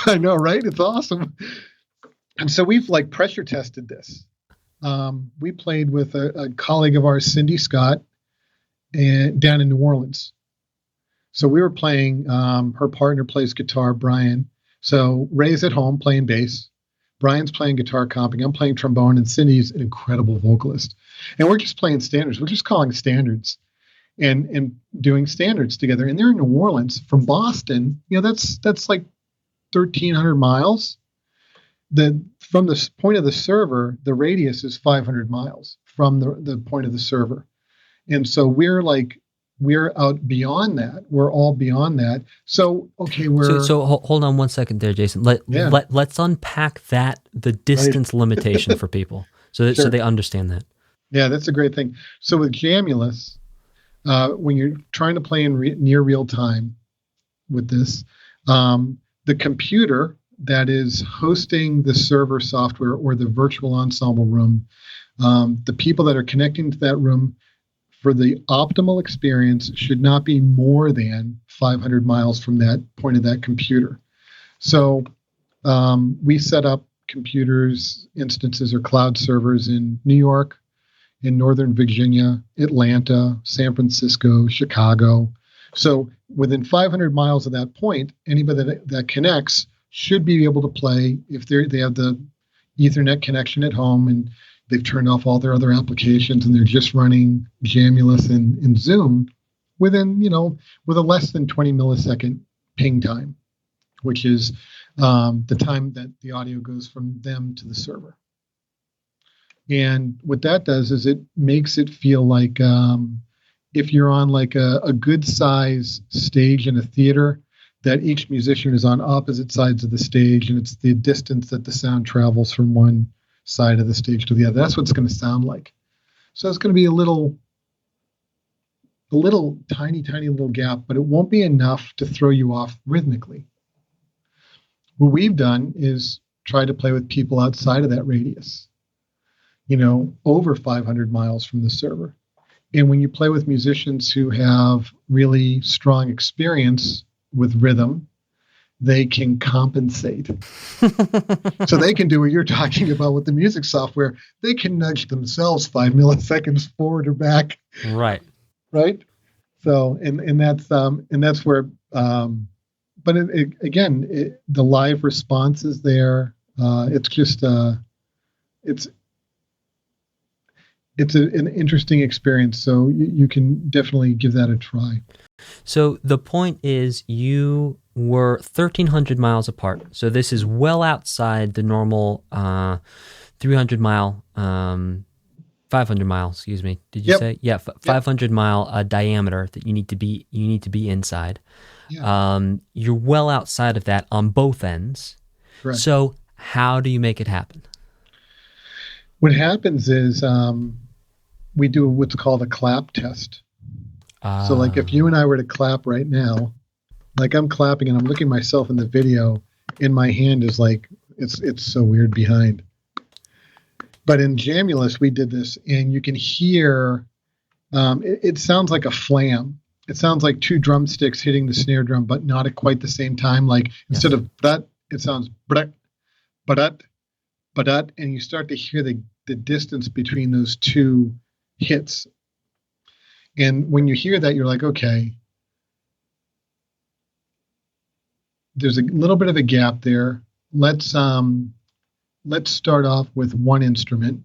I know, right? It's awesome. And so we've pressure tested this. We played with a colleague of ours, Cindy Scott, down in New Orleans. So we were playing, her partner plays guitar, Brian. So Ray's at home playing bass. Brian's playing guitar comping. I'm playing trombone, and Cindy's an incredible vocalist. And we're just playing standards. We're just calling standards and doing standards together. And they're in New Orleans from Boston. That's like 1,300 miles. From the point of the server, the radius is 500 miles from the point of the server. And so we're out beyond that. We're all beyond that. So, okay, So hold on one second there, Jason. Let's unpack the distance limitation for people so they understand that. Yeah, that's a great thing. So with Jamulus, when you're trying to play in near real time with this, the computer that is hosting the server software or the virtual ensemble room, the people that are connecting to that room for the optimal experience should not be more than 500 miles from that point of that computer. So we set up computers, instances, or cloud servers in New York, in Northern Virginia, Atlanta, San Francisco, Chicago. So within 500 miles of that point, anybody that connects should be able to play if they have the Ethernet connection at home and they've turned off all their other applications and they're just running Jamulus and Zoom within, with a less than 20 millisecond ping time, which is the time that the audio goes from them to the server. And what that does is it makes it feel like if you're on a good size stage in a theater, that each musician is on opposite sides of the stage, and it's the distance that the sound travels from one side of the stage to the other. That's what it's going to sound like. So it's going to be a little tiny little gap, but it won't be enough to throw you off rhythmically. What we've done is try to play with people outside of that radius, over 500 miles from the server. And when you play with musicians who have really strong experience with rhythm, they can compensate. So they can do what you're talking about with the music software. They can nudge themselves 5 milliseconds forward or back. Right. So, and that's where, but again, the live response is there. It's just, it's an interesting experience. So you can definitely give that a try. So the point is you were 1,300 miles apart. So this is well outside the normal 300 mile, 500 miles, excuse me. Did you say? Yeah, 500 mile diameter that you need to be inside. Yeah. You're well outside of that on both ends. Correct. So how do you make it happen? What happens is we do what's called a clap test. So if you and I were to clap right now, I'm clapping and I'm looking myself in the video, and my hand is it's so weird behind. But in Jamulus, we did this, and you can hear, it sounds like a flam. It sounds like two drumsticks hitting the snare drum, but not at quite the same time. Instead of that, it sounds brat, badat, badat, and you start to hear the distance between those two hits. And when you hear that, you're like, okay, there's a little bit of a gap there. Let's start off with one instrument,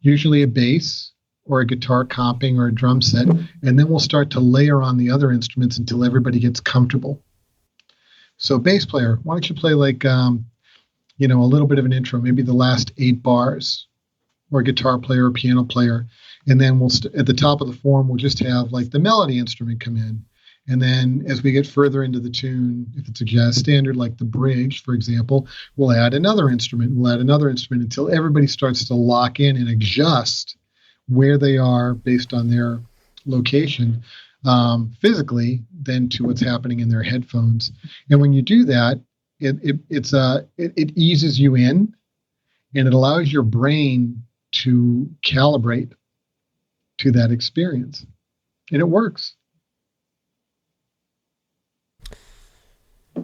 usually a bass or a guitar comping or a drum set, and then we'll start to layer on the other instruments until everybody gets comfortable. So bass player, why don't you play a little bit of an intro, maybe the last 8 bars, or a guitar player or piano player. And then at the top of the form, we'll just have the melody instrument come in. And then as we get further into the tune, if it's a jazz standard, like the bridge, for example, we'll add another instrument. We'll add another instrument until everybody starts to lock in and adjust where they are based on their location physically, then to what's happening in their headphones. And when you do that, it eases you in, and it allows your brain to calibrate to that experience, and it works.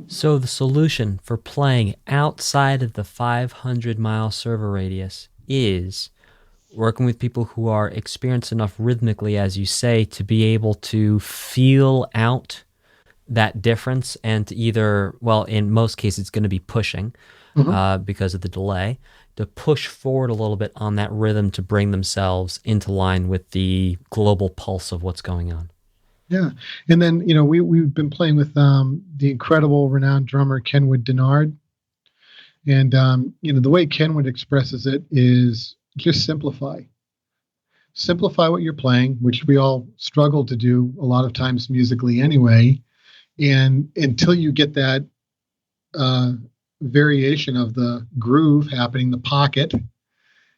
So the solution for playing outside of the 500-mile server radius is working with people who are experienced enough rhythmically, as you say, to be able to feel out that difference and to either, well, in most cases, it's going to be pushing because of the delay, to push forward a little bit on that rhythm to bring themselves into line with the global pulse of what's going on. Yeah. And then, we've been playing with the incredible renowned drummer Kenwood Denard. And, the way Kenwood expresses it is just simplify. Simplify what you're playing, which we all struggle to do a lot of times musically anyway. And until you get that variation of the groove happening, the pocket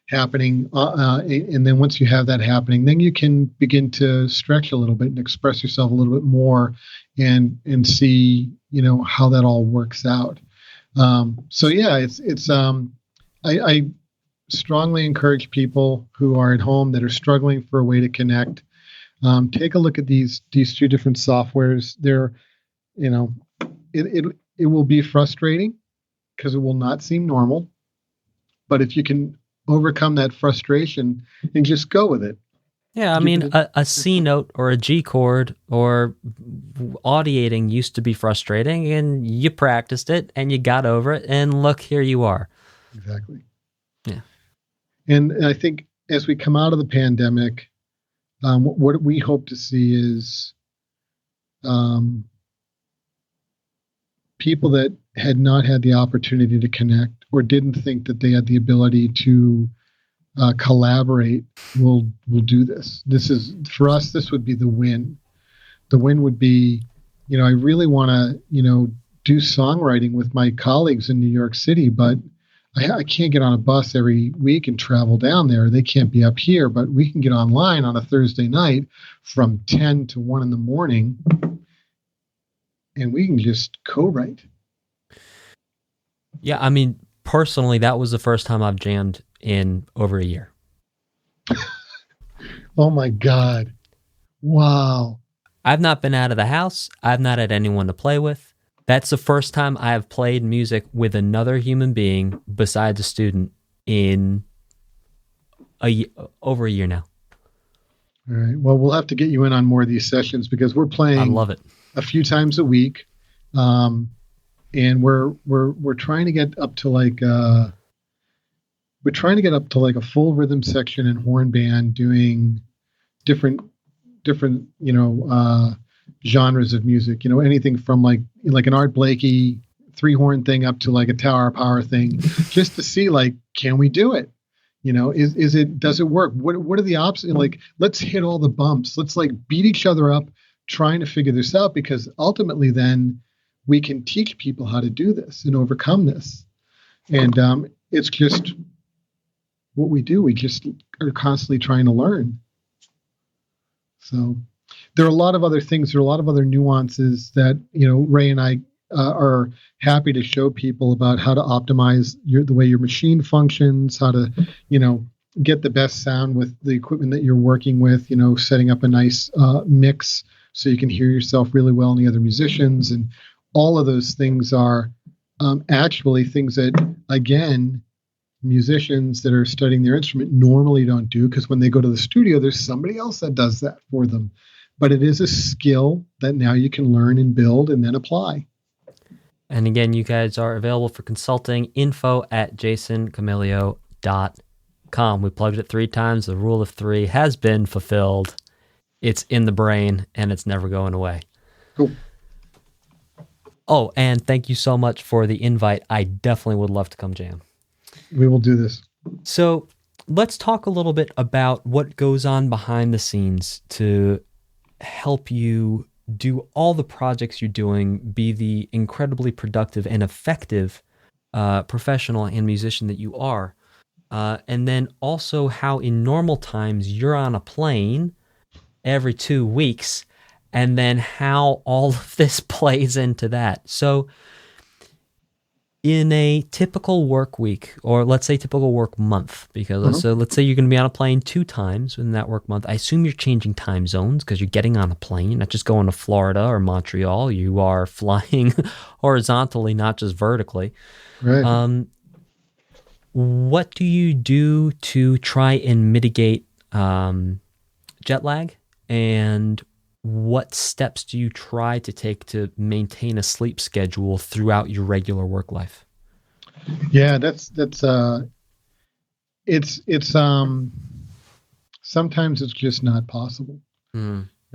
happening, and then once you have that happening, then you can begin to stretch a little bit and express yourself a little bit more, and see how that all works out. So yeah, I strongly encourage people who are at home that are struggling for a way to connect. Take a look at these two different softwares. They're it will be frustrating because it will not seem normal, but if you can overcome that frustration and just go with it. Yeah, I mean, a C note or a G chord or audiating used to be frustrating, and you practiced it and you got over it, and look, here you are. Exactly. Yeah. And I think as we come out of the pandemic, what we hope to see is people that had not had the opportunity to connect or didn't think that they had the ability to collaborate will do this. This is, for us, this would be the win. The win would be, I really want to, do songwriting with my colleagues in New York City, but I can't get on a bus every week and travel down there. They can't be up here, but we can get online on a Thursday night from 10 to 1 in the morning, and we can just co-write. Yeah, I mean, personally, that was the first time I've jammed in over a year. Oh my God. Wow. I've not been out of the house. I've not had anyone to play with. That's the first time I have played music with another human being besides a student in over a year now. All right. Well, we'll have to get you in on more of these sessions because we're playing I love it. a few times a week. And we're trying to get up to like a full rhythm section and horn band doing different genres of music, anything from like an Art Blakey 3-horn thing up to like a Tower Power thing, just to see, like, can we do it? Does it work? What are the options? Like, let's hit all the bumps. Let's like beat each other up trying to figure this out, because ultimately then we can teach people how to do this and overcome this. And it's just what we do. We just are constantly trying to learn. So there are a lot of other things. There are a lot of other nuances that, Ray and I are happy to show people about how to optimize the way your machine functions, how to, get the best sound with the equipment that you're working with, setting up a nice mix so you can hear yourself really well in the other musicians. And all of those things are actually things that, again, musicians that are studying their instrument normally don't do, because when they go to the studio, there's somebody else that does that for them. But it is a skill that now you can learn and build and then apply. And again, you guys are available for consulting. info@jasoncamelio.com. We plugged it 3 times. The rule of 3 has been fulfilled. It's in the brain, and it's never going away. Cool. Oh, and thank you so much for the invite. I definitely would love to come jam. We will do this. So let's talk a little bit about what goes on behind the scenes to help you do all the projects you're doing, be the incredibly productive and effective professional and musician that you are. And then also how in normal times you're on a plane every 2 weeks, and then how all of this plays into that. So in a typical work week, or let's say typical work month, because so let's say you're going to be on a plane 2 times in that work month. I assume you're changing time zones because you're getting on a plane. You're not just going to Florida or Montreal. You are flying horizontally, not just vertically. Right. What do you do to try and mitigate jet lag, and what steps do you try to take to maintain a sleep schedule throughout your regular work life? Yeah, it's sometimes it's just not possible.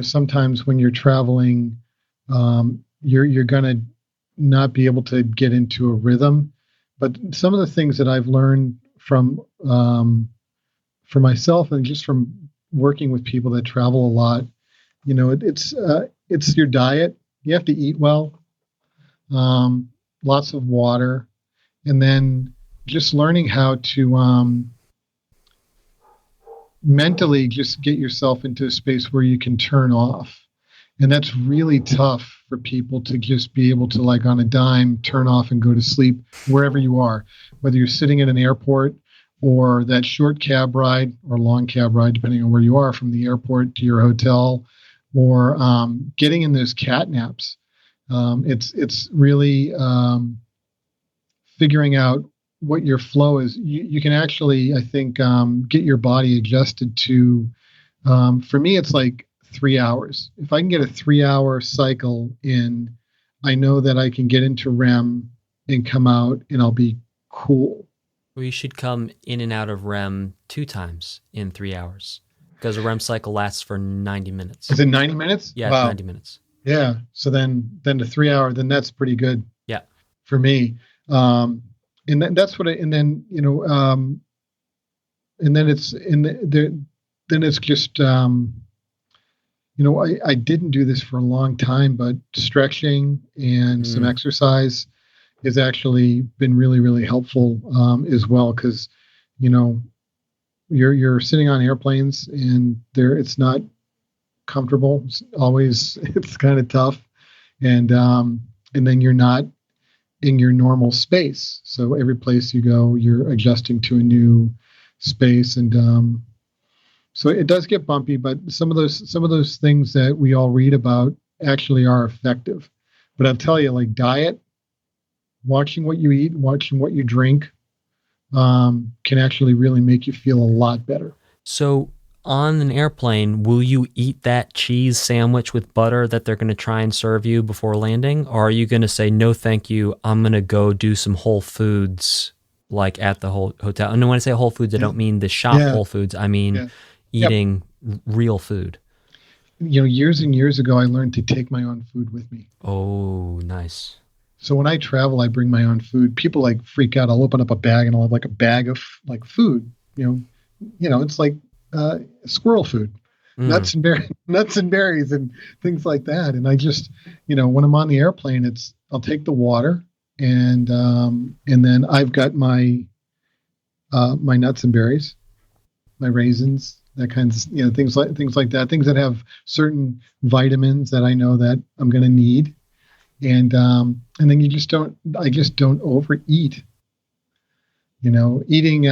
Sometimes when you're traveling, you're gonna not be able to get into a rhythm. But some of the things that I've learned from for myself and just from working with people that travel a lot, it's your diet. You have to eat well, lots of water, and then just learning how to mentally just get yourself into a space where you can turn off. And that's really tough for people to just be able to, like on a dime, turn off and go to sleep wherever you are, whether you're sitting at an airport or that short cab ride or long cab ride, depending on where you are from the airport to your hotel, or getting in those cat naps. It's really figuring out what your flow is. You can actually, I think, get your body adjusted to, for me, it's like 3 hours. If I can get a 3-hour cycle in, I know that I can get into REM and come out and I'll be cool. Well, you should come in and out of REM 2 times in 3 hours, because a REM cycle lasts for 90 minutes. Is it 90 minutes? Yeah, Wow. 90 minutes. Yeah. So then the 3 hour, then that's pretty good. Yeah. For me. And that's what and then it's just, I didn't do this for a long time, but stretching and some exercise has actually been really, really helpful as well. Because, you're sitting on airplanes and it's not comfortable. It's kind of tough. And then you're not in your normal space. So every place you go, you're adjusting to a new space. And so it does get bumpy, but some of those things that we all read about actually are effective. But I'll tell you, like diet, watching what you eat, watching what you drink, can actually really make you feel a lot better. So on an airplane, will you eat that cheese sandwich with butter that they're going to try and serve you before landing? Or are you going to say, no, thank you, I'm going to go do some Whole Foods, like at the hotel? And when I say Whole Foods, I don't mean the shop Whole Foods. I mean eating real food. Years and years ago, I learned to take my own food with me. Oh, nice. So when I travel, I bring my own food. People like freak out. I'll open up a bag and I'll have like a bag of like food. It's like squirrel food, nuts and berries and things like that. And I just, when I'm on the airplane, I'll take the water and then I've got my nuts and berries, my raisins, that kinds of, things like that, things that have certain vitamins that I know that I'm going to need. And then I just don't overeat, eating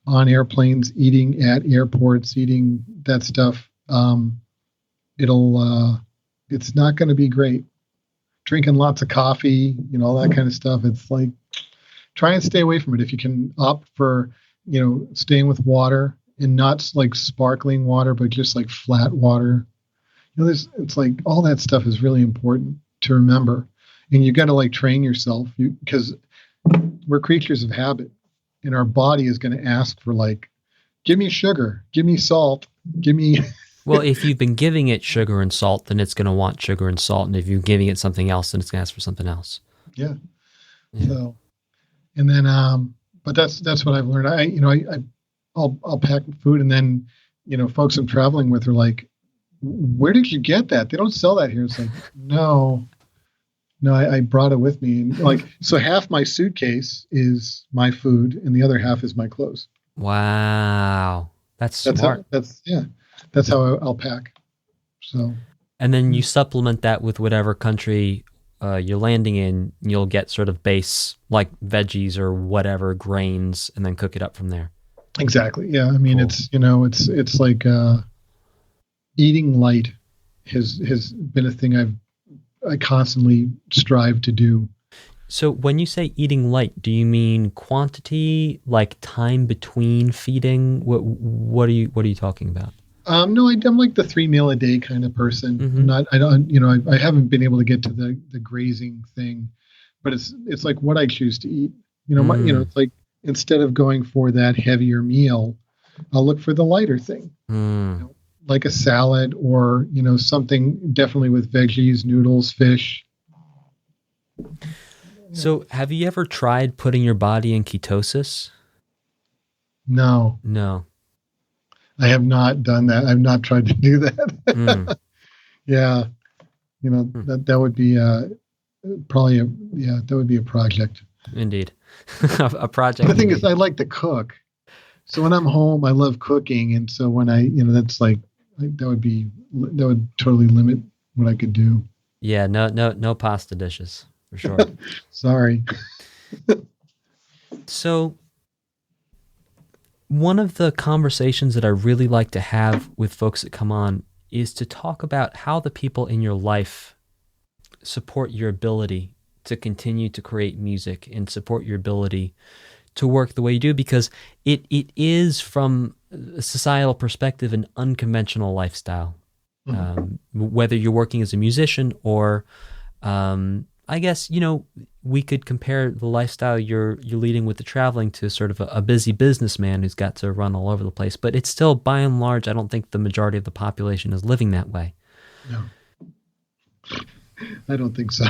on airplanes, eating at airports, eating that stuff. It's not going to be great. Drinking lots of coffee, all that kind of stuff. It's like, try and stay away from it. If you can opt for, staying with water, and not like sparkling water, but just like flat water. It's like all that stuff is really important to remember, and you got to like train yourself, because we're creatures of habit, and our body is going to ask for like, give me sugar, give me salt, give me. Well, if you've been giving it sugar and salt, then it's going to want sugar and salt, and if you're giving it something else, then it's going to ask for something else. Yeah. So, and then, but that's what I've learned. I'll pack food, and then, folks I'm traveling with are like, where did you get that? They don't sell that here. It's like, no, I brought it with me. And like, so half my suitcase is my food and the other half is my clothes. Wow. That's smart. That's how I'll pack. So, and then you supplement that with whatever country you're landing in, you'll get sort of base like veggies or whatever grains, and then cook it up from there. Exactly. Yeah. I mean, cool. It's like eating light has been a thing I constantly strive to do. So when you say eating light, do you mean quantity, like time between feeding? What are you talking about? No, I'm like the 3 meal a day kind of person. Mm-hmm. I haven't been able to get to the grazing thing, but it's like what I choose to eat. It's like instead of going for that heavier meal, I'll look for the lighter thing, like a salad or something definitely with veggies, noodles, fish. So, have you ever tried putting your body in ketosis? No. I have not done that. I've not tried to do that. Yeah. That would be probably that would be a project. Indeed. A project. The thing is, I like to cook. So when I'm home, I love cooking. And so when that's like, that would totally limit what I could do. Yeah. No pasta dishes for sure. Sorry. So one of the conversations that I really like to have with folks that come on is to talk about how the people in your life support your ability to continue to create music and support your ability to work the way you do, because it is, from a societal perspective, an unconventional lifestyle. Whether you're working as a musician or I guess, we could compare the lifestyle you're leading with the traveling to sort of a busy businessman who's got to run all over the place. But it's still, by and large, I don't think the majority of the population is living that way. No, I don't think so.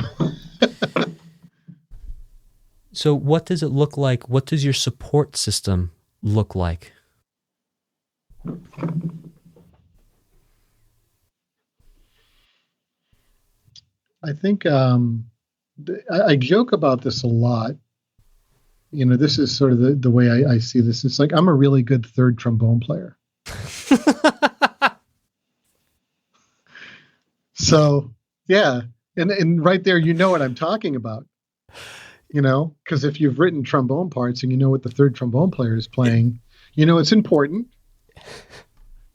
So what does it look like? What does your support system look like? I think I joke about this a lot. This is sort of the way I see this. It's like I'm a really good third trombone player. So, yeah. And right there, what I'm talking about. Because if you've written trombone parts and you know what the third trombone player is playing, it's important.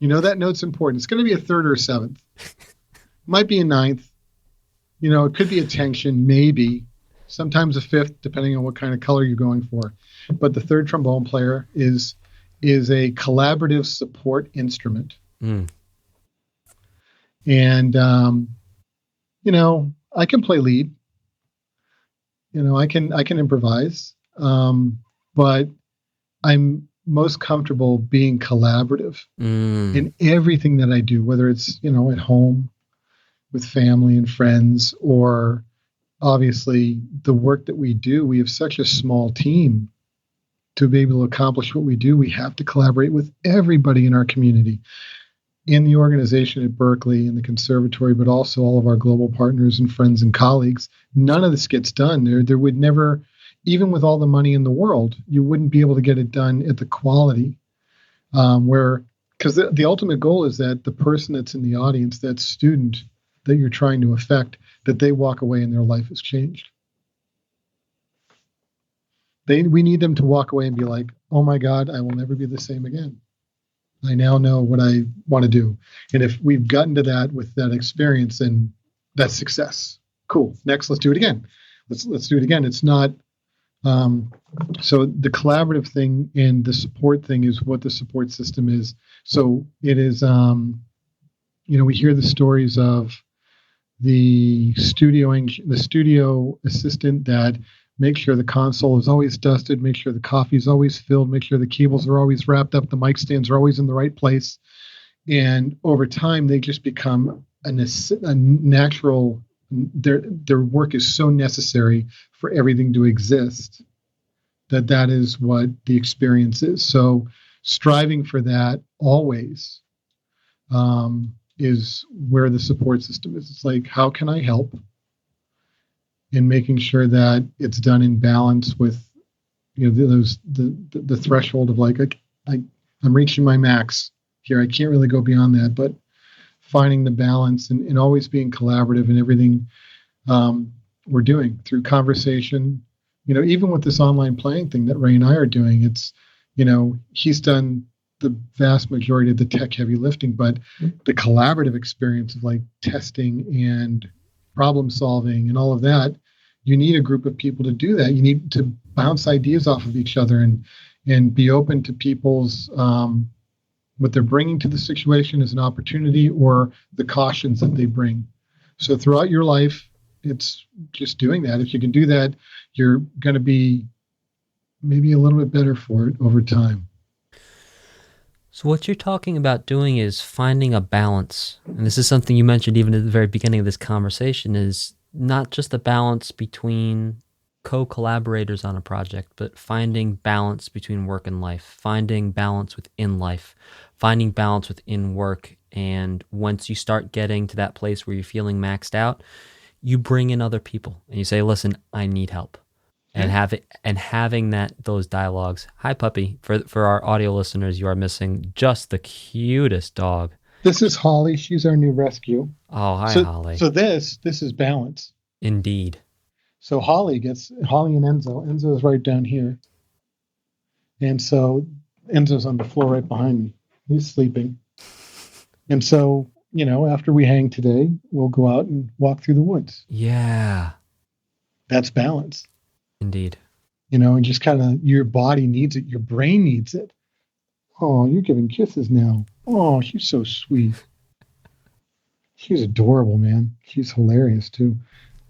That note's important. It's going to be a third or a seventh. Might be a ninth. It could be a tension, maybe. Sometimes a fifth, depending on what kind of color you're going for. But the third trombone player is a collaborative support instrument. And, I can play lead. I can improvise, but I'm most comfortable being collaborative in everything that I do, whether it's, at home with family and friends, or obviously the work that we do. We have such a small team. To be able to accomplish what we do, we have to collaborate with everybody in our community, in the organization at Berklee and the conservatory, but also all of our global partners and friends and colleagues. None of this gets done. There would never, even with all the money in the world, you wouldn't be able to get it done at the quality because the ultimate goal is that the person that's in the audience, that student that you're trying to affect, that they walk away and their life has changed. We need them to walk away and be like, oh my God, I will never be the same again. I now know what I want to do. And if we've gotten to that with that experience, then that's success. Cool. Next, let's do it again. Let's do it again. It's not, so the collaborative thing and the support thing is what the support system is. So it is, we hear the stories of the studio assistant that make sure the console is always dusted, make sure the coffee is always filled, make sure the cables are always wrapped up, the mic stands are always in the right place. And over time, they just become a natural, their work is so necessary for everything to exist that is what the experience is. So striving for that always is where the support system is. It's like, how can I help? In making sure that it's done in balance with, the threshold of like, I'm reaching my max here. I can't really go beyond that, but finding the balance and always being collaborative and everything. we're doing through conversation. Even with this online playing thing that Ray and I are doing, it's, he's done the vast majority of the tech heavy lifting, but the collaborative experience of like testing and problem solving and all of that, you need a group of people to do that. You need to bounce ideas off of each other and be open to people's what they're bringing to the situation as an opportunity or the cautions that they bring. So throughout your life, it's just doing that. If you can do that, you're going to be maybe a little bit better for it over time. So what you're talking about doing is finding a balance. And this is something you mentioned even at the very beginning of this conversation, is not just a balance between co-collaborators on a project, but finding balance between work and life, finding balance within life, finding balance within work. And once you start getting to that place where you're feeling maxed out, you bring in other people and you say, listen, I need help. And having those dialogues. Hi, puppy. For our audio listeners, you are missing just the cutest dog. This is Holly. She's our new rescue. Oh, hi, Holly. So this is balance. Indeed. So Holly and Enzo. Enzo is right down here. And so Enzo's on the floor right behind me. He's sleeping. And so, after we hang today, we'll go out and walk through the woods. Yeah. That's balance. Indeed. And just kind of your body needs it. Your brain needs it. Oh, you're giving kisses now. Oh, she's so sweet. She's adorable, man. She's hilarious too.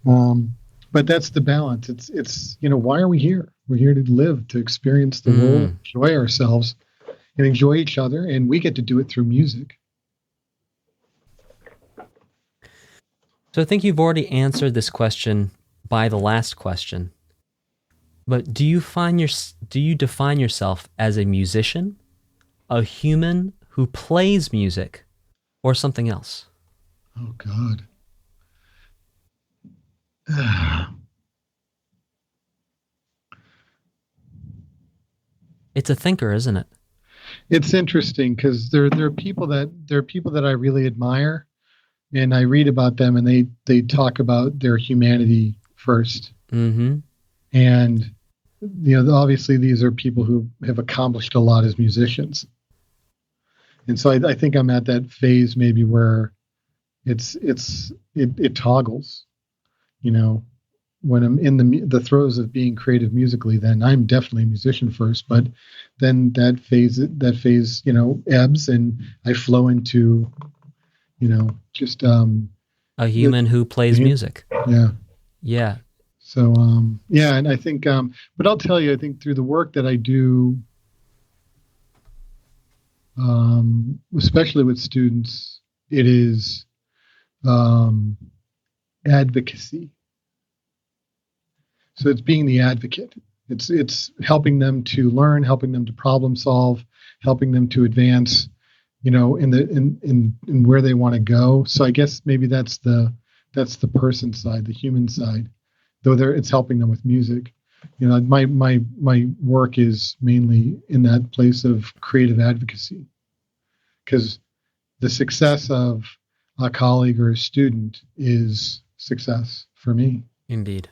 But that's the balance. It's why are we here? We're here to live, to experience the world, enjoy ourselves, and enjoy each other. And we get to do it through music. So I think you've already answered this question by the last question. But do you define yourself as a musician, a human who plays music, or something else? Oh, God. It's a thinker, isn't it? It's interesting because there are people that I really admire, and I read about them, and they talk about their humanity first. Mm-hmm. And obviously these are people who have accomplished a lot as musicians. And so I think I'm at that phase maybe where it toggles. When I'm in the throes of being creative musically, then I'm definitely a musician first, but then that phase ebbs and I flow into just a human who plays music. Yeah. So, and I think, but I'll tell you, I think through the work that I do, especially with students, it is advocacy. So it's being the advocate. It's helping them to learn, helping them to problem solve, helping them to advance, in where they want to go. So I guess maybe that's the person side, the human side. Though it's helping them with music. My work is mainly in that place of creative advocacy, because the success of a colleague or a student is success for me. Indeed.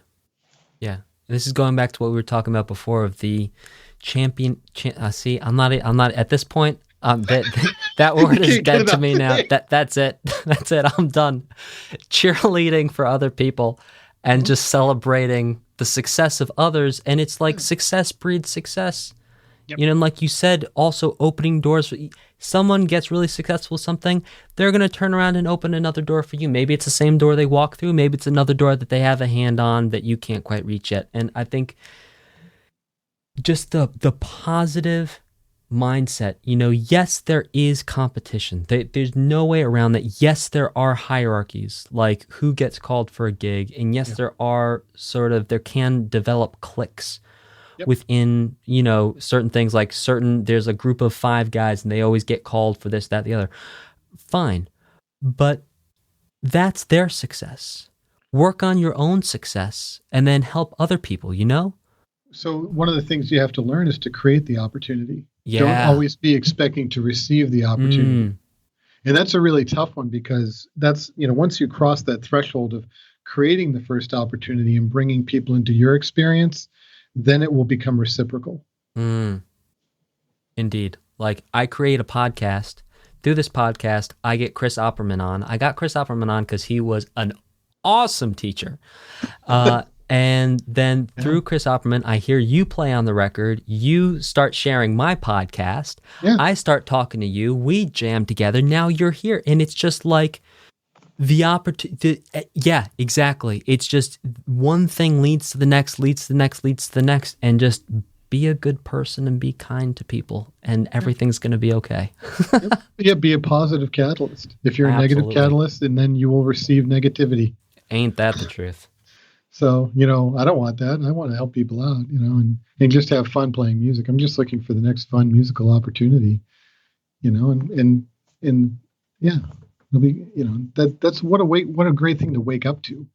Yeah. This is going back to what we were talking about before of the champion. See, I'm not at this point. That word is dead to me now. That's it. That's it. I'm done. Cheerleading for other people. And just celebrating the success of others. And it's like success breeds success. Yep. And like you said, also opening doors. Someone gets really successful with something, they're going to turn around and open another door for you. Maybe it's the same door they walk through. Maybe it's another door that they have a hand on that you can't quite reach yet. And I think just the positive mindset, yes, there is competition. There's no way around that. Yes, there are hierarchies, like who gets called for a gig. And yes, there are there can develop cliques within, certain things, like there's a group of 5 guys and they always get called for this, that, the other. Fine. But that's their success. Work on your own success and then help other people, So one of the things you have to learn is to create the opportunity. Yeah. Don't always be expecting to receive the opportunity. And that's a really tough one, because that's, once you cross that threshold of creating the first opportunity and bringing people into your experience, then it will become reciprocal. Indeed. Like, I create a podcast. Through this podcast, I get Chris Opperman on. I got Chris Opperman on because he was an awesome teacher. And then through Chris Opperman, I hear you play on the record. You start sharing my podcast. Yeah. I start talking to you. We jam together. Now you're here. And it's just like the opportunity. Yeah, exactly. It's just one thing leads to the next, leads to the next, leads to the next. And just be a good person and be kind to people. And everything's going to be okay. Yeah, be a positive catalyst. If you're a negative catalyst, and then you will receive negativity. Ain't that the truth? So, I don't want that. I want to help people out, and just have fun playing music. I'm just looking for the next fun musical opportunity, and yeah, it'll be, that's what a great thing to wake up to.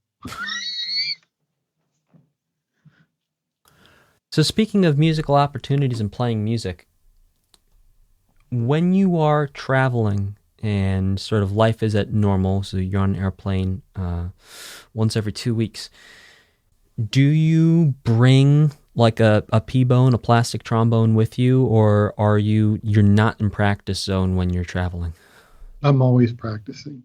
So speaking of musical opportunities and playing music, when you are traveling and sort of life is at normal, so you're on an airplane once every 2 weeks, do you bring like a P-bone, a plastic trombone with you, or you're not in practice zone when you're traveling? I'm always practicing.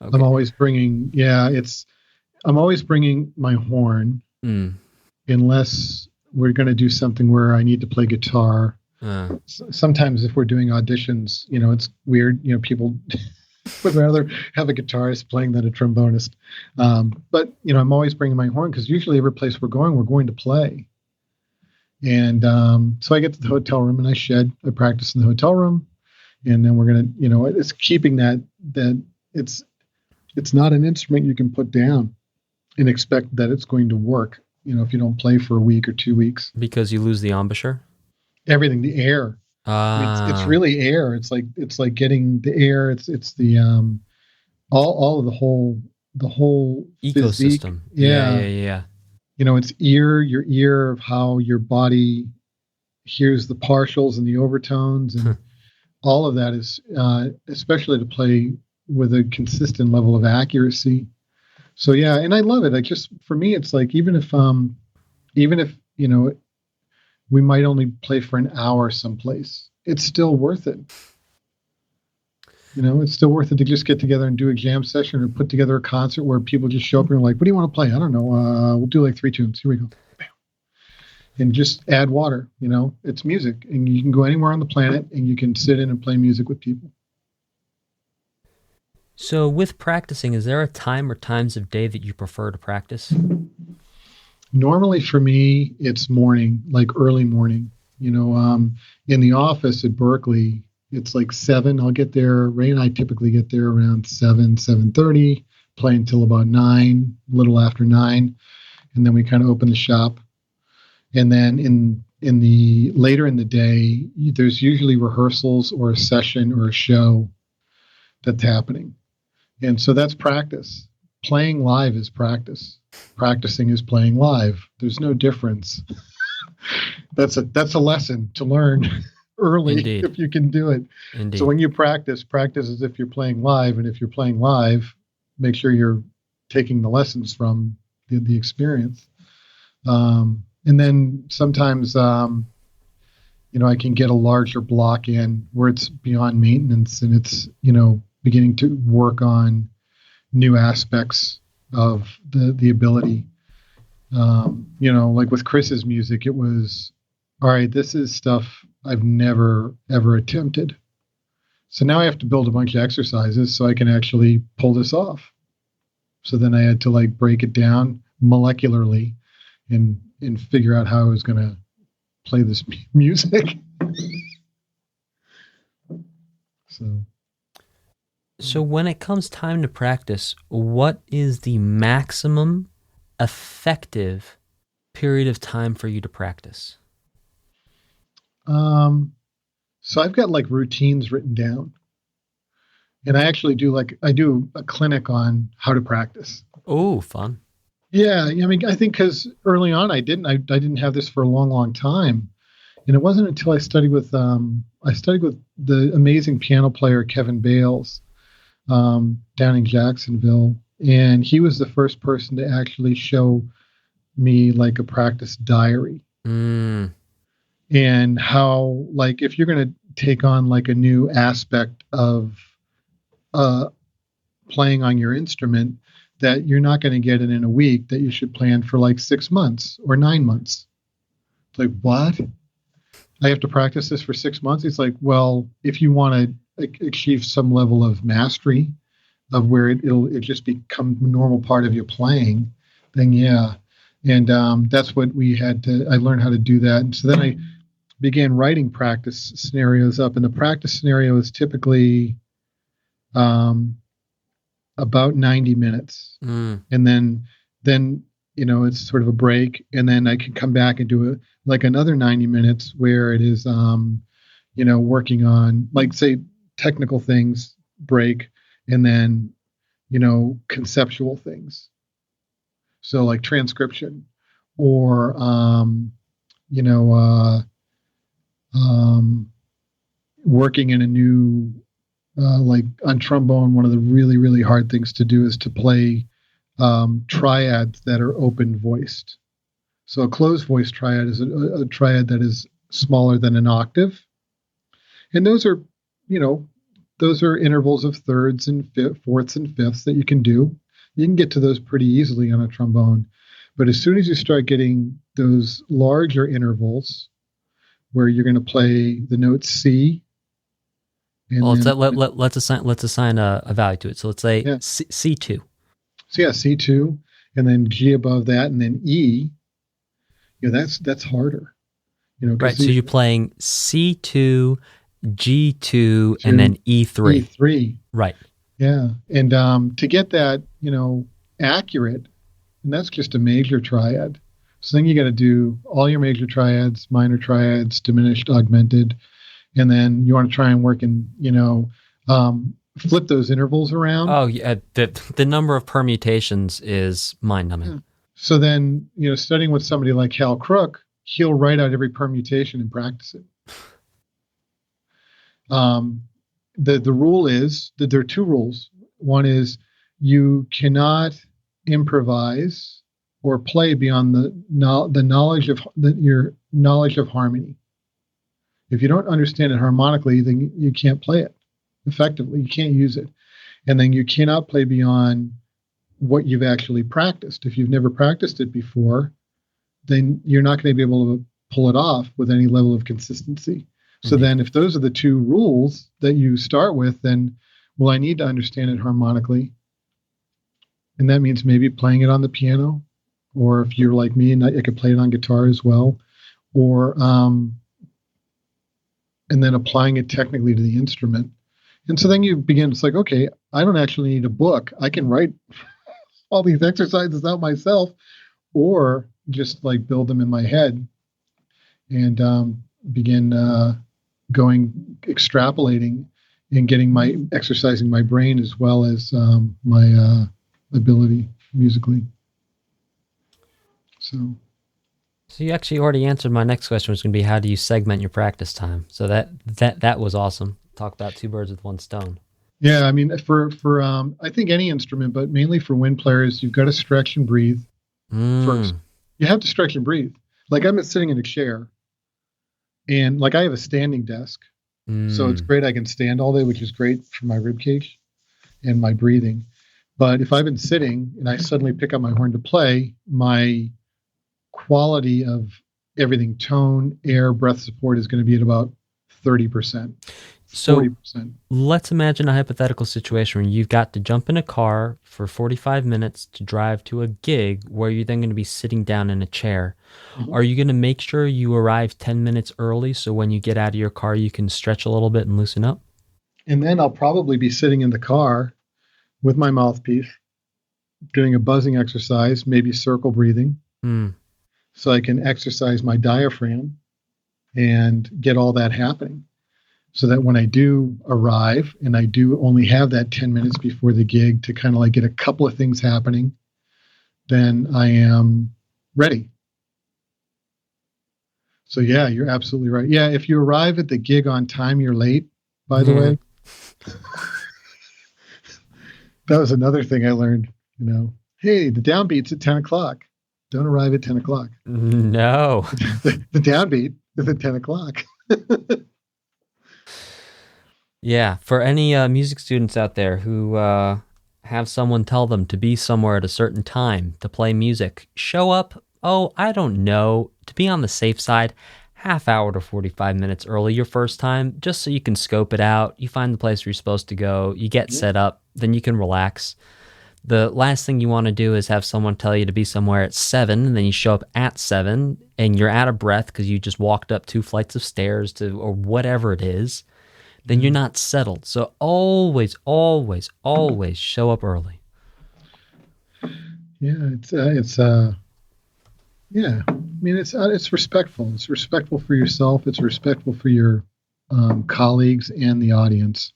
Okay. I'm always bringing, I'm always bringing my horn, unless we're going to do something where I need to play guitar. Sometimes if we're doing auditions, it's weird, people would rather have a guitarist playing than a trombonist. But, I'm always bringing my horn because usually every place we're going to play. And so I get to the hotel room and I practice in the hotel room. And then we're going to, it's keeping that it's not an instrument you can put down and expect that it's going to work, if you don't play for a week or 2 weeks. Because you lose the embouchure? Everything, the air. It's really air. It's like getting the air. It's the all of the whole ecosystem. Physique. Yeah. It's your ear of how your body hears the partials and the overtones, and all of that is especially to play with a consistent level of accuracy. So yeah, and I love it. For me, it's like even if we might only play for an hour someplace, it's still worth it. It's still worth it to just get together and do a jam session or put together a concert where people just show up and are like, what do you want to play? I don't know. We'll do like 3 tunes. Here we go. Bam. And just add water. It's music, and you can go anywhere on the planet and you can sit in and play music with people. So with practicing, is there a time or times of day that you prefer to practice? Normally for me, it's morning, like early morning. In the office at Berklee, it's like 7. I'll get there. Ray and I typically get there around 7:30, play until about 9, a little after 9, and then we kind of open the shop. And then in the later in the day, there's usually rehearsals or a session or a show that's happening, and so that's practice. Playing live is practice. Practicing is playing live. There's no difference. That's a lesson to learn early. Indeed. If you can do it. Indeed. So when you practice as if you're playing live, and if you're playing live, make sure you're taking the lessons from the experience. And then sometimes, I can get a larger block in where it's beyond maintenance and it's, beginning to work on new aspects of the ability. Like with Chris's music, it was, all right, this is stuff I've never, ever attempted. So now I have to build a bunch of exercises so I can actually pull this off. So then I had to break it down molecularly and figure out how I was going to play this music. So when it comes time to practice, what is the maximum effective period of time for you to practice? So I've got routines written down, and I actually do a clinic on how to practice. Oh, fun. Yeah. I think because early on I didn't have this for a long, long time. And it wasn't until I studied with the amazing piano player, Kevin Bales, down in Jacksonville, And he was the first person to actually show me like a practice diary. Mm. And how, like, if you're going to take on like a new aspect of playing on your instrument that you're not going to get it in a week, that you should plan for like 6 months or 9 months. It's like, what? I have to practice this for 6 months? It's like, well, if you want to achieve some level of mastery of where it'll just become a normal part of your playing, then yeah. And that's what I learned how to do that. And so then I began writing practice scenarios up. And the practice scenario is typically about 90 minutes. And then it's sort of a break. And then I can come back and do like another 90 minutes where it is, working on, like, say, technical things, break, and then, conceptual things. So like transcription or, working in a new, like on trombone, one of the really, really hard things to do is to play triads that are open voiced. So a closed voice triad is a triad that is smaller than an octave. And those are intervals of thirds and fourths and fifths that you can do. You can get to those pretty easily on a trombone. But as soon as you start getting those larger intervals where you're going to play the note C. Well, let's assign a value to it. So let's say C2. So yeah, C2, and then G above that, and then E. That's harder. Right. So you're playing C2, G2, and then E3. E3. Right. Yeah. And to get that, accurate, and that's just a major triad. So then you got to do all your major triads, minor triads, diminished, augmented, and then you want to try and work in, flip those intervals around. Oh yeah, the number of permutations is mind-numbing. Yeah. So then, studying with somebody like Hal Crook, he'll write out every permutation and practice it. The rule is that there are two rules. One is you cannot improvise or play beyond the knowledge of your knowledge of harmony. If you don't understand it harmonically, then you can't play it effectively. You can't use it. And then you cannot play beyond what you've actually practiced. If you've never practiced it before, then you're not going to be able to pull it off with any level of consistency. So then if those are the two rules that you start with, then, well, I need to understand it harmonically. And that means maybe playing it on the piano, or if you're like me, and I could play it on guitar as well, or and then applying it technically to the instrument. And so then you begin, it's like, okay, I don't actually need a book. I can write all these exercises out myself, or just like build them in my head and begin extrapolating and exercising my brain as well as my ability musically. So you actually already answered my next question, which is going to be, how do you segment your practice time? So that was awesome. Talk about two birds with one stone. Yeah, I mean, for I think any instrument, but mainly for wind players, you've got to stretch and breathe first. You have to stretch and breathe. Like, I'm sitting in a chair, and like I have a standing desk, so it's great. I can stand all day, which is great for my rib cage and my breathing. But if I've been sitting and I suddenly pick up my horn to play, my quality of everything, tone, air, breath support, is going to be at about 30%. So 40%. Let's imagine a hypothetical situation where you've got to jump in a car for 45 minutes to drive to a gig where you're then going to be sitting down in a chair. Mm-hmm. Are you going to make sure you arrive 10 minutes early so when you get out of your car you can stretch a little bit and loosen up? And then I'll probably be sitting in the car with my mouthpiece, doing a buzzing exercise, maybe circle breathing, so I can exercise my diaphragm and get all that happening. So that when I do arrive and I do only have that 10 minutes before the gig to kind of like get a couple of things happening, then I am ready. So yeah, you're absolutely right. Yeah, if you arrive at the gig on time, you're late, by the way. That was another thing I learned. You know, hey, the downbeat's at 10 o'clock. Don't arrive at 10 o'clock. No. The downbeat is at 10 o'clock. Yeah, for any music students out there who have someone tell them to be somewhere at a certain time to play music, show up, I don't know, to be on the safe side, half hour to 45 minutes early your first time, just so you can scope it out. You find the place where you're supposed to go, you get set up, then you can relax. The last thing you want to do is have someone tell you to be somewhere at 7, and then you show up at 7, and you're out of breath because you just walked up 2 flights of stairs or whatever it is. Then you're not settled. So always, always, always show up early. Yeah, yeah. I mean, it's respectful. It's respectful for yourself. It's respectful for your colleagues and the audience.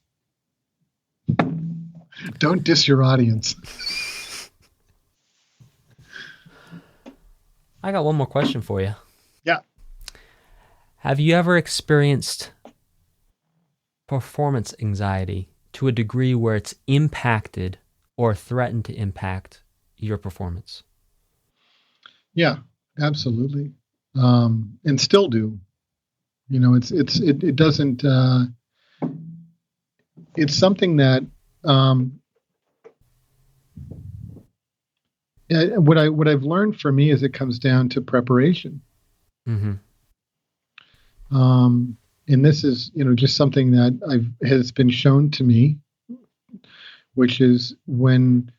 Don't diss your audience. I got one more question for you. Yeah. Have you ever experienced performance anxiety to a degree where it's impacted or threatened to impact your performance? Yeah, absolutely. And still do. You know, it doesn't, it's something that, what I've learned for me is it comes down to preparation. Mm-hmm. And this is, just something that has been shown to me, which is when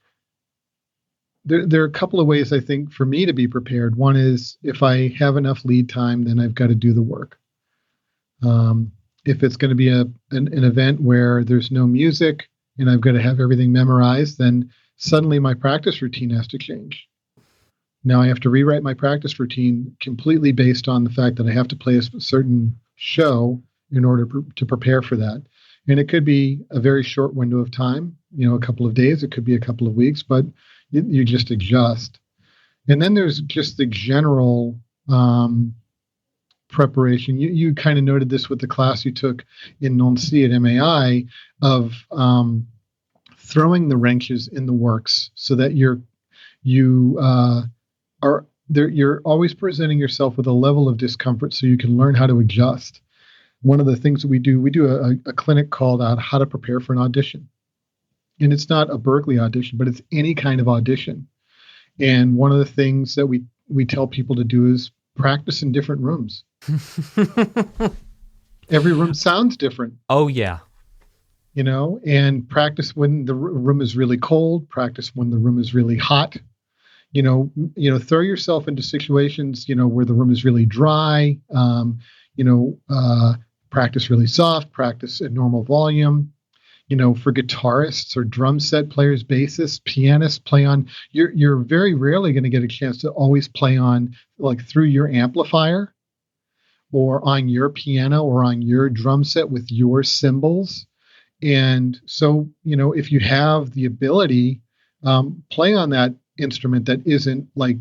there are a couple of ways I think for me to be prepared. One is if I have enough lead time, then I've got to do the work. If it's going to be an event where there's no music and I've got to have everything memorized, then suddenly my practice routine has to change. Now I have to rewrite my practice routine completely based on the fact that I have to play a certain show in order to prepare for that. And it could be a very short window of time, a couple of days, it could be a couple of weeks, but you just adjust. And then there's just the general preparation. You kind of noted this with the class you took in Nancy at MAI of throwing the wrenches in the works so that you're always presenting yourself with a level of discomfort so you can learn how to adjust. One of the things that we do a clinic called How to Prepare for an Audition. And it's not a Berklee audition, but it's any kind of audition. And one of the things that we tell people to do is practice in different rooms. Every room sounds different. Oh, yeah. And practice when the room is really cold, practice when the room is really hot. Throw yourself into situations, where the room is really dry, practice really soft, practice at normal volume. For guitarists or drum set players, bassists, pianists, you're very rarely going to get a chance to always play on like through your amplifier or on your piano or on your drum set with your cymbals. And so, if you have the ability, play on that instrument that isn't like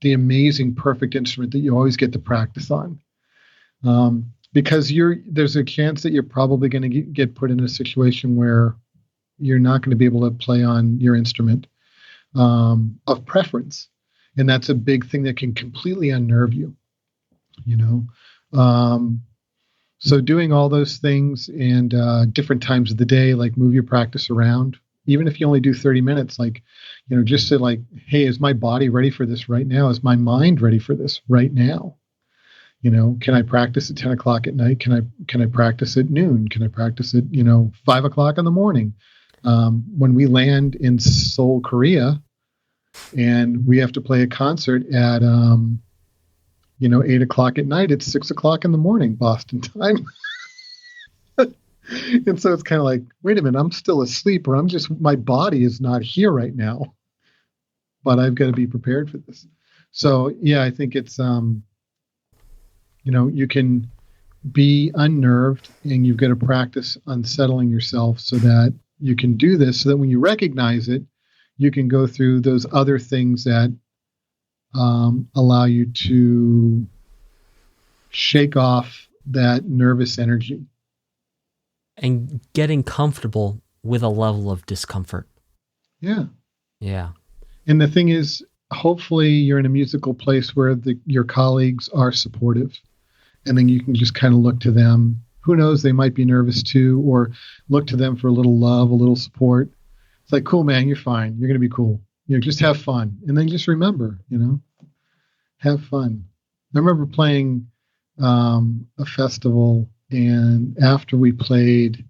the amazing, perfect instrument that you always get to practice on. Because there's a chance that you're probably going to get put in a situation where you're not going to be able to play on your instrument of preference. And that's a big thing that can completely unnerve you, So doing all those things and different times of the day, like move your practice around, even if you only do 30 minutes, like, just to like, hey, is my body ready for this right now? Is my mind ready for this right now? Can I practice at 10 o'clock at night? Can I practice at noon? Can I practice at, 5 o'clock in the morning? When we land in Seoul, Korea, and we have to play a concert at, 8 o'clock at night, it's 6 o'clock in the morning, Boston time. And so it's kind of like, wait a minute, I'm still asleep, or my body is not here right now, but I've got to be prepared for this. So yeah, I think it's, you can be unnerved and you've got to practice unsettling yourself so that you can do this, so that when you recognize it, you can go through those other things that allow you to shake off that nervous energy. And getting comfortable with a level of discomfort. Yeah. Yeah. And the thing is, hopefully you're in a musical place where your colleagues are supportive, and then you can just kind of look to them. Who knows, they might be nervous too, or look to them for a little love, a little support. It's like, cool, man, you're fine. You're going to be cool. Just have fun. And then just remember, have fun. I remember playing a festival, and after we played,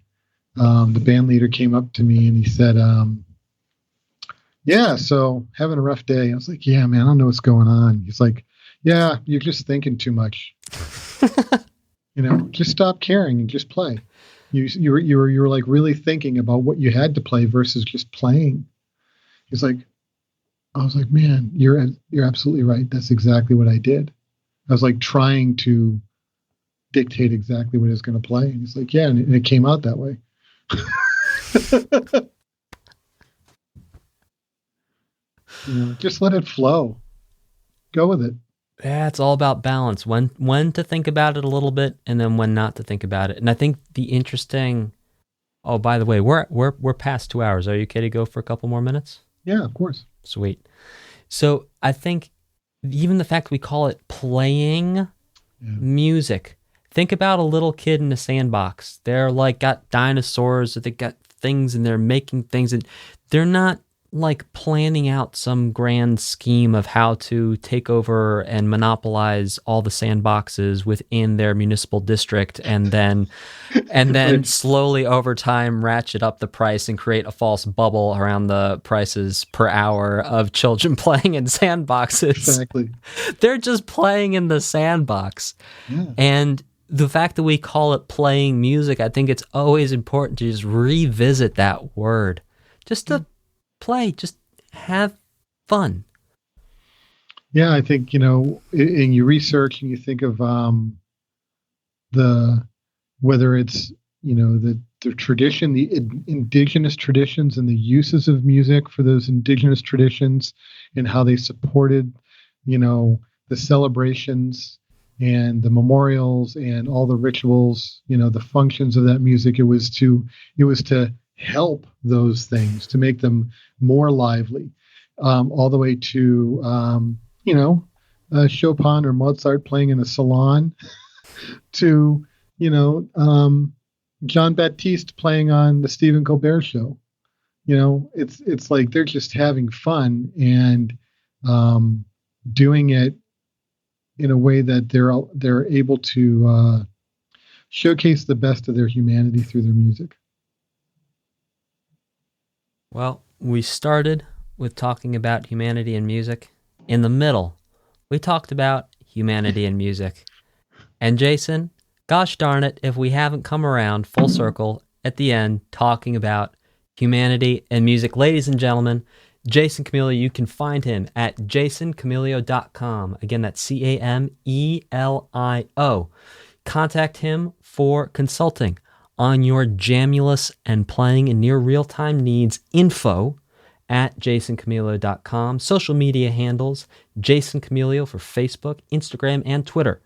the band leader came up to me and he said, yeah, so having a rough day. I was like, yeah, man, I don't know what's going on. He's like, yeah, you're just thinking too much. Just stop caring and just play. You were like really thinking about what you had to play versus just playing. He's like, I was like, man, you're absolutely right. That's exactly what I did. I was like trying to dictate exactly what I was going to play. And he's like, yeah, and it came out that way. Just let it flow. Go with it. Yeah, it's all about balance. When to think about it a little bit, and then when not to think about it. And I think the interesting. Oh, by the way, we're past 2 hours. Are you okay to go for a couple more minutes? Yeah, of course. Sweet. So I think even the fact we call it playing music. Think about a little kid in a sandbox. They're like got dinosaurs, or they got things, and they're making things, and they're not like planning out some grand scheme of how to take over and monopolize all the sandboxes within their municipal district, and then slowly over time ratchet up the price and create a false bubble around the prices per hour of children playing in sandboxes. Exactly. They're just playing in the sandbox. Yeah. And the fact that we call it playing music, I think it's always important to just revisit that word. Just to play, just have fun. Yeah, I think, in your research and you think of whether it's, the tradition, the indigenous traditions and the uses of music for those indigenous traditions and how they supported, the celebrations and the memorials and all the rituals, the functions of that music. It was to help those things, to make them more lively, all the way to, Chopin or Mozart playing in a salon to, John Baptiste playing on the Stephen Colbert Show. It's like they're just having fun and doing it in a way that they're able to showcase the best of their humanity through their music. Well, we started with talking about humanity and music. In the middle, we talked about humanity and music. And Jason, gosh darn it, if we haven't come around full circle at the end talking about humanity and music. Ladies and gentlemen, Jason Camelio, you can find him at jasoncamelio.com. Again, that's Camelio. Contact him for consulting on your Jamulus and playing in near real-time needs. Info at jasoncamelio.com. Social media handles, Jason Camelio for Facebook, Instagram, and Twitter.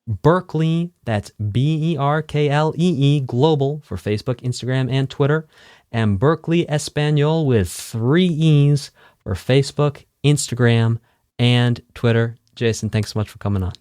Berklee, that's Berklee Global for Facebook, Instagram, and Twitter. And Berklee Espanol with 3 E's for Facebook, Instagram, and Twitter. Jason, thanks so much for coming on.